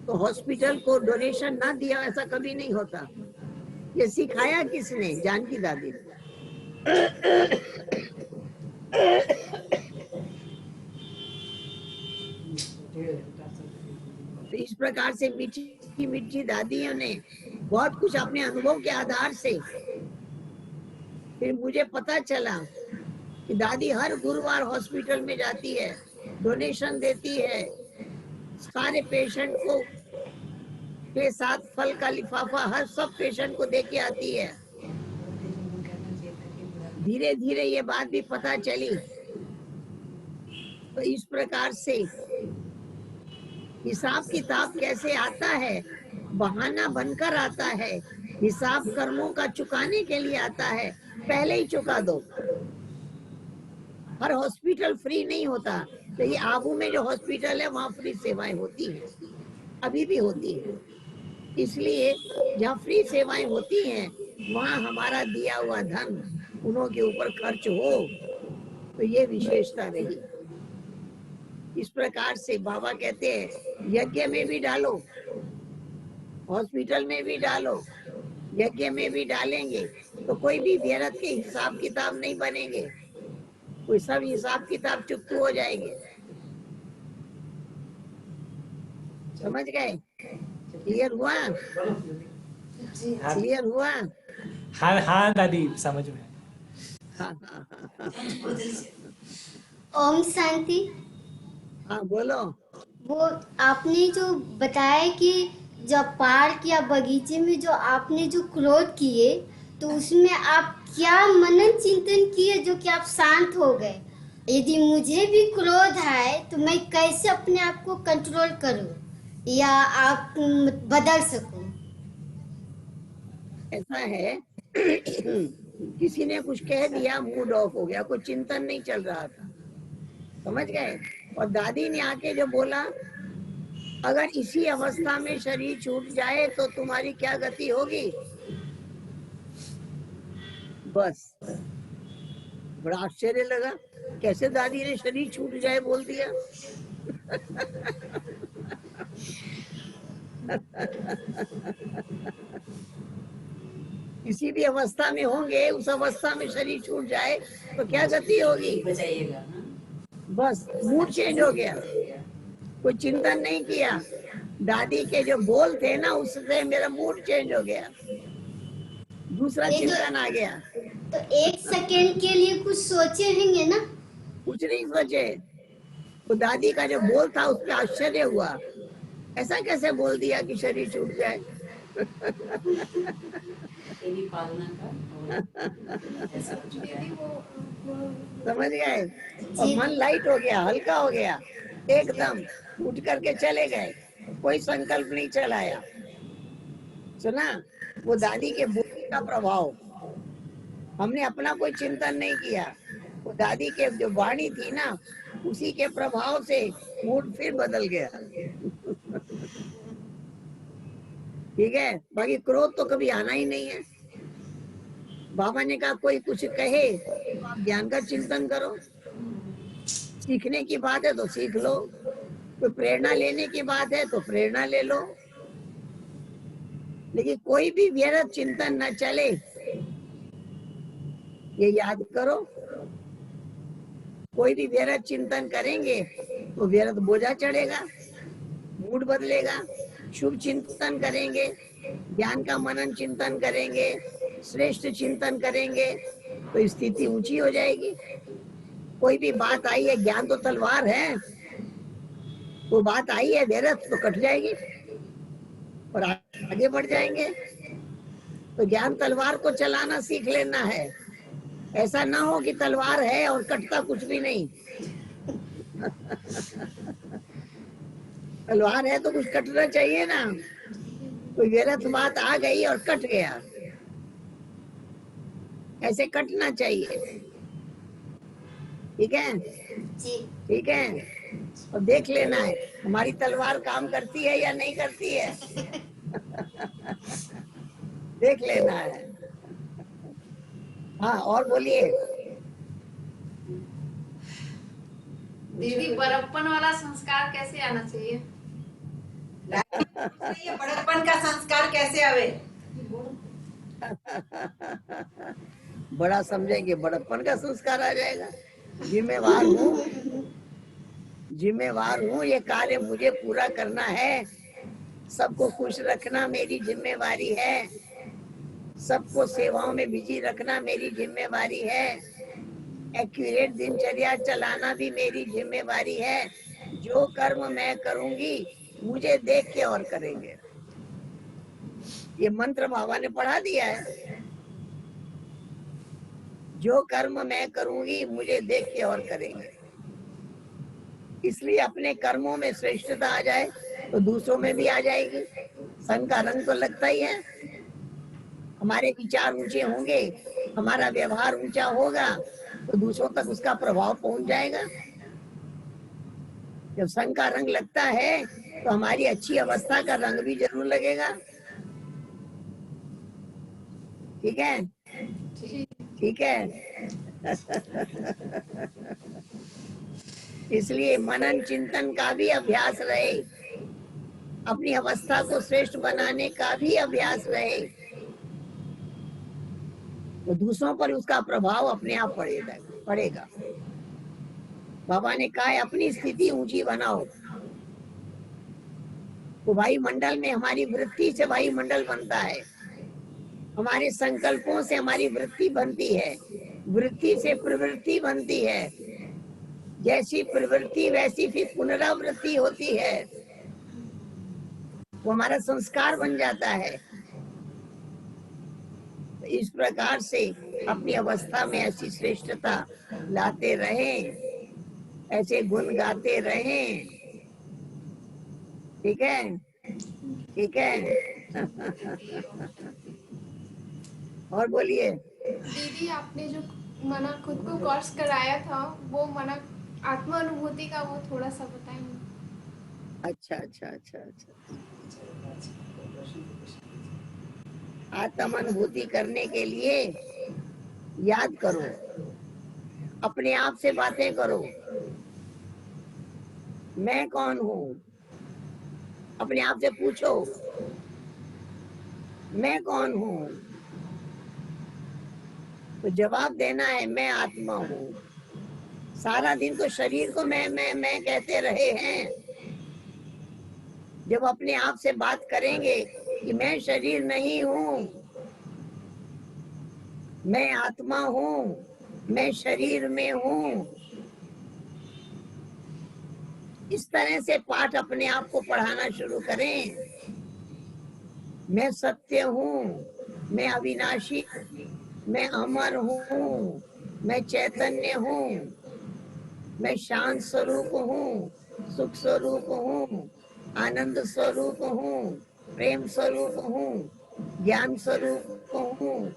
तो हॉस्पिटल को डोनेशन ना दिया, ऐसा कभी नहीं होता। ये सिखाया किसने? जानकी दादी ने। तो इस प्रकार से मीठी मीठी दादियों ने बहुत कुछ अपने अनुभव के आधार से, फिर मुझे पता चला कि दादी हर गुरुवार हॉस्पिटल में जाती है, डोनेशन देती है, सारे पेशेंट को के साथ फल का लिफाफा हर सब पेशेंट को देके आती है। धीरे धीरे ये बात भी पता चली। तो इस प्रकार से हिसाब किताब कैसे आता है? बहाना बनकर आता है। हिसाब कर्मों का चुकाने के लिए आता है, पहले ही चुका दो। हर हॉस्पिटल फ्री नहीं होता। तो ये आबू में जो हॉस्पिटल है वहाँ फ्री सेवाएं होती हैं, अभी भी होती है। इसलिए जहाँ फ्री सेवाएं होती हैं वहाँ हमारा दिया हुआ धन उन्हों के ऊपर खर्च हो, तो ये विशेषता रही। इस प्रकार से बाबा कहते हैं यज्ञ में भी डालो, हॉस्पिटल में भी डालो, यज्ञ में भी डालेंगे तो कोई भी व्यर्थ के हिसाब किताब नहीं बनेंगे, कोई सब हिसाब किताब चुकतू हो जाएंगे। समझ गए? क्लियर हुआ? क्लियर हुआ? हाँ हाँ दादी, समझ में। हाँ हाँ हाँ ओम शांति। हाँ बोलो। वो आपने जो बताया कि जब पार्क या बगीचे में जो आपने जो क्रोध किए, तो उसमें आप क्या मनन चिंतन किए जो कि आप शांत हो गए? यदि मुझे भी क्रोध आए तो मैं कैसे अपने आप को कंट्रोल करूं या आप बदल सकूं? ऐसा है किसी ने कुछ कह दिया, मूड ऑफ हो गया, कोई चिंतन नहीं चल रहा था, समझ गए? और दादी ने आके जो बोला, अगर इसी अवस्था में शरीर छूट जाए तो तुम्हारी क्या गति होगी? बस बड़ा आश्चर्य लगा, कैसे दादी ने शरीर छूट जाए बोल दिया। किसी भी अवस्था में होंगे, उस अवस्था में शरीर छूट जाए तो क्या गति होगी? बस मूड चेंज हो गया, कोई चिंतन नहीं किया। दादी के जो बोल थे ना, उससे मेरा मूड चेंज हो गया, दूसरा चिंतन आ गया। तो एक सेकेंड के लिए कुछ सोचे होंगे ना? कुछ नहीं सोचे। वो दादी का जो बोल था उस पर आश्चर्य हुआ, ऐसा कैसे बोल दिया कि शरीर छूट जाए? समझ गए? और मन लाइट हो गया, हल्का हो गया, एकदम उठ करके चले गए, कोई संकल्प नहीं चलाया। सुना? वो दादी के बोलने का प्रभाव, हमने अपना कोई चिंतन नहीं किया। वो दादी के जो वाणी थी ना, उसी के प्रभाव से मूड फिर बदल गया। ठीक है, बाकी क्रोध तो कभी आना ही नहीं है। बाबा ने कहा कोई कुछ कहे तो आप ज्ञान का चिंतन करो, सीखने की बात है तो सीख लो, कोई प्रेरणा लेने की बात है तो प्रेरणा ले लो, लेकिन कोई भी व्यर्थ चिंतन न चले, ये याद करो। कोई भी व्यर्थ चिंतन करेंगे तो व्यर्थ बोझा चढ़ेगा, मूड बदलेगा। शुभ चिंतन करेंगे, ज्ञान का मनन चिंतन करेंगे, श्रेष्ठ चिंतन करेंगे तो स्थिति ऊंची हो जाएगी। कोई भी बात आई है, ज्ञान तो तलवार है, वो बात आई है व्यर्थ तो कट जाएगी और आगे बढ़ जाएंगे। तो ज्ञान तलवार को चलाना सीख लेना है। ऐसा ना हो कि तलवार है और कटता कुछ भी नहीं। तलवार है तो कुछ कटना चाहिए ना, कोई व्यर्थ बात आ गई और कट गया, ऐसे कटना चाहिए। ठीक है, जी। ठीक है। और देख लेना है हमारी तलवार काम करती है या नहीं करती है। देख लेना है। हाँ, और बोलिए। दीदी बड़प्पन वाला संस्कार कैसे आना चाहिए? ये बड़प्पन का संस्कार कैसे आवे? बड़ा समझेंगे बड़प्पन का संस्कार आ जाएगा। जिम्मेवार हूँ, जिम्मेवार हूँ, ये कार्य मुझे पूरा करना है, सबको खुश रखना मेरी जिम्मेवारी है, सबको सेवाओं में बिजी रखना मेरी जिम्मेवारी है, एक्यूरेट दिनचर्या चलाना भी मेरी जिम्मेवारी है। जो कर्म मैं करूंगी मुझे देख के और करेंगे। ये मंत्र बाबा ने पढ़ा दिया है। जो कर्म मैं करूंगी मुझे देख के और करेंगे। इसलिए अपने कर्मों में श्रेष्ठता आ जाए तो दूसरों में भी आ जाएगी। संग का रंग तो लगता ही है। हमारे विचार ऊंचे होंगे, हमारा व्यवहार ऊंचा होगा तो दूसरों तक उसका प्रभाव पहुंच जाएगा। जब संग का रंग लगता है तो हमारी अच्छी अवस्था का रंग भी जरूर लगेगा। ठीक है, ठीक है। इसलिए मनन चिंतन का भी अभ्यास रहे, अपनी अवस्था को श्रेष्ठ बनाने का भी अभ्यास रहे, तो दूसरों पर उसका प्रभाव अपने आप पड़ेगा। बाबा ने कहा है अपनी स्थिति ऊंची बनाओ। तो वायुमंडल में हमारी वृत्ति से वायुमंडल बनता है, हमारे संकल्पों से हमारी वृत्ति बनती है, वृत्ति से प्रवृत्ति बनती है, जैसी प्रवृत्ति वैसी फिर पुनरावृत्ति होती है, वो हमारा संस्कार बन जाता है। तो इस प्रकार से अपनी अवस्था में ऐसी श्रेष्ठता लाते रहें, ऐसे गुण गाते रहें। ठीक है, ठीक है। और बोलिए। दीदी आपने जो मना खुद को कोर्स कराया था वो मना आत्मा अनुभूति का, वो थोड़ा सा बताएंगे? अच्छा अच्छा अच्छा अच्छा। आत्म अनुभूति करने के लिए याद करो, अपने आप से बातें करो। मैं कौन हूँ? अपने आप से पूछो, मैं कौन हूँ? तो जवाब देना है मैं आत्मा हूँ। सारा दिन तो शरीर को मैं कहते रहे हैं। जब अपने आप से बात करेंगे कि मैं शरीर नहीं हूँ, मैं आत्मा हूँ, मैं शरीर में हूँ, इस तरह से पाठ अपने आप को पढ़ाना शुरू करें। मैं सत्य हूँ, मैं अविनाशी, मैं अमर हूँ, मैं चैतन्य हूँ, मैं शांत स्वरूप हूँ, सुख स्वरूप हूँ, आनंद स्वरूप हूँ, प्रेम स्वरूप हूँ, ज्ञान स्वरूप हूँ,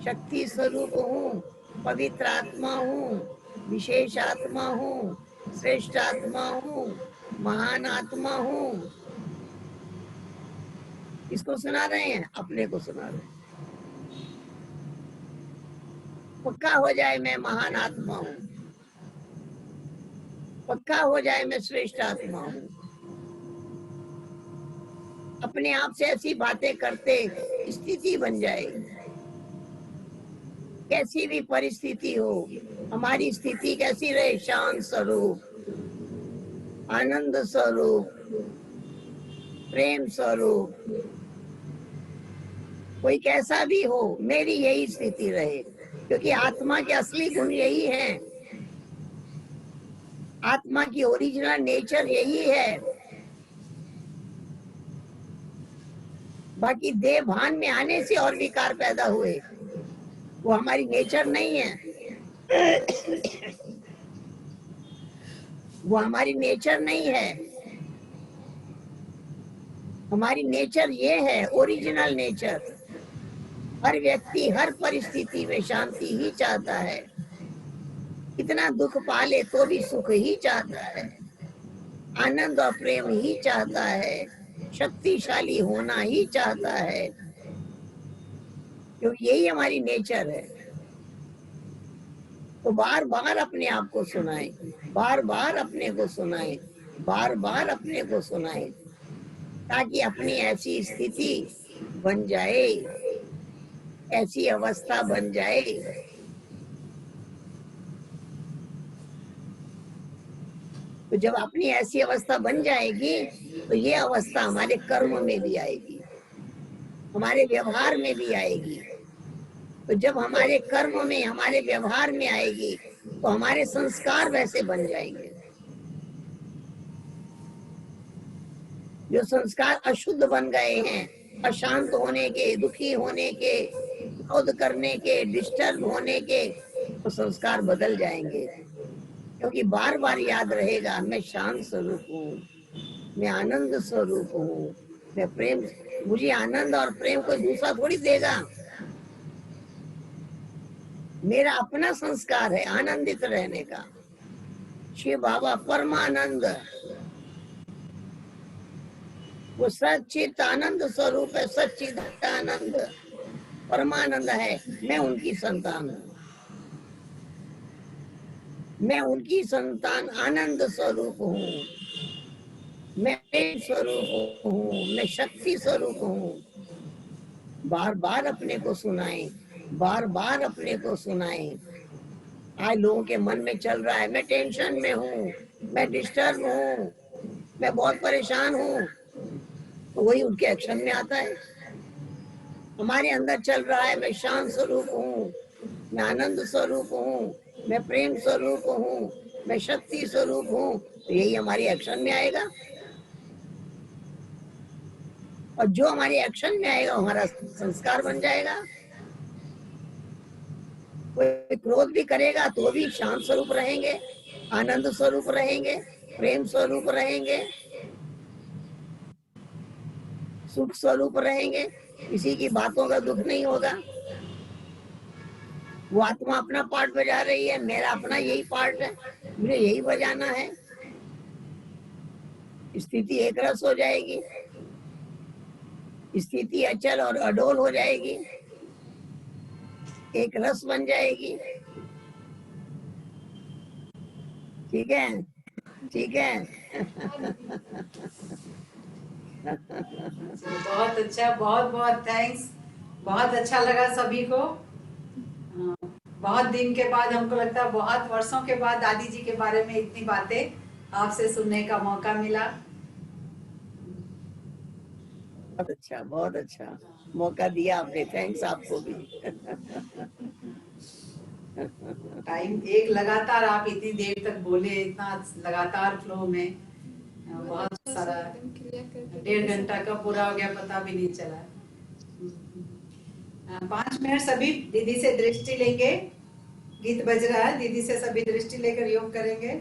शक्ति स्वरूप हूँ, पवित्र आत्मा हूँ, विशेष आत्मा हूँ, श्रेष्ठ आत्मा हूँ, महान आत्मा हूँ। किसको सुना रहे हैं? अपने को सुना रहे हैं। पक्का हो जाए मैं महान आत्मा हूं, पक्का हो जाए मैं श्रेष्ठ आत्मा हूं। अपने आप से ऐसी बातें करते स्थिति बन जाए। कैसी भी परिस्थिति हो, हमारी स्थिति कैसी रहे? शांत स्वरूप, आनंद स्वरूप, प्रेम स्वरूप। कोई कैसा भी हो, मेरी यही स्थिति रहे, क्योंकि आत्मा के असली गुण यही है, आत्मा की ओरिजिनल नेचर यही है। बाकी देह भान में आने से और विकार पैदा हुए, वो हमारी नेचर नहीं है। वो हमारी नेचर नहीं है। हमारी नेचर ये है, ओरिजिनल नेचर। हर व्यक्ति हर परिस्थिति में शांति ही चाहता है, इतना दुख पाले तो भी सुख ही चाहता है, आनंद और प्रेम ही चाहता है, शक्तिशाली होना ही चाहता है, क्योंकि यही हमारी नेचर है। तो बार बार अपने आप को सुनाए, बार बार अपने को सुनाए, बार बार अपने को सुनाए, ताकि अपनी ऐसी स्थिति बन जाए, ऐसी अवस्था बन जाए। तो जब अपनी ऐसी अवस्था बन जाएगी तो ये अवस्था हमारे कर्म में भी आएगी, हमारे व्यवहार में भी आएगी। तो जब हमारे कर्म में, हमारे व्यवहार में आएगी तो हमारे संस्कार वैसे बन जाएंगे। जो संस्कार अशुद्ध बन गए हैं, अशांत होने के, दुखी होने के, क्रोध करने के, डिस्टर्ब होने के, तो संस्कार बदल जाएंगे। क्योंकि बार बार याद रहेगा, मैं शांत स्वरूप हूँ, मैं आनंद स्वरूप हूँ, मैं प्रेम। मुझे आनंद और प्रेम कोई दूसरा थोड़ी देगा। मेरा अपना संस्कार है आनंदित रहने का। शिव बाबा परमानंद, वो सच्चित आनंद स्वरूप है, सच्चित आनंद परमानंद है। मैं उनकी संतान हूँ, मैं उनकी संतान आनंद स्वरूप हूँ, मैं प्रेम स्वरूप हूँ, मैं शक्ति स्वरूप हूँ। बार बार अपने को सुनाए, बार बार अपने को सुनाए। आज लोगों के मन में चल रहा है, मैं टेंशन में हूँ, मैं डिस्टर्ब हूँ, मैं बहुत परेशान हूँ, तो वही उनके एक्शन में आता है। हमारे अंदर चल रहा है, मैं शांत स्वरूप हूँ, मैं आनंद स्वरूप हूँ, मैं प्रेम स्वरूप हूँ, मैं शक्ति स्वरूप हूँ, तो यही हमारी एक्शन में आएगा। और जो हमारे एक्शन में आएगा हमारा संस्कार बन जाएगा। कोई क्रोध भी करेगा तो भी शांत स्वरूप रहेंगे, आनंद स्वरूप रहेंगे, प्रेम स्वरूप रहेंगे, सुख स्वरूप रहेंगे, किसी की बातों का दुख नहीं होगा। वो आत्मा अपना पार्ट बजा रही है, मेरा अपना यही पार्ट है, मुझे यही बजाना है। स्थिति एक रस हो जाएगी, स्थिति अचल और अडोल हो जाएगी, एक रस बन जाएगी। ठीक है, ठीक है। बहुत अच्छा, बहुत बहुत थैंक्स। बहुत अच्छा लगा सभी को। बहुत दिन के बाद, हमको लगता है बहुत वर्षों के बाद दादी जी के बारे में इतनी बातें आपसे सुनने का मौका मिला। बहुत अच्छा, बहुत अच्छा मौका दिया आपने, थैंक्स आपको भी। टाइम एक लगातार आप इतनी देर तक बोले, इतना लगातार फ्लो में, बहुत सारा 1.5 घंटा का पूरा हो गया, पता भी नहीं चला। 5 मिनट सभी दीदी से दृष्टि लेंगे। गीत बज रहा है, दीदी से सभी दृष्टि लेकर योग करेंगे।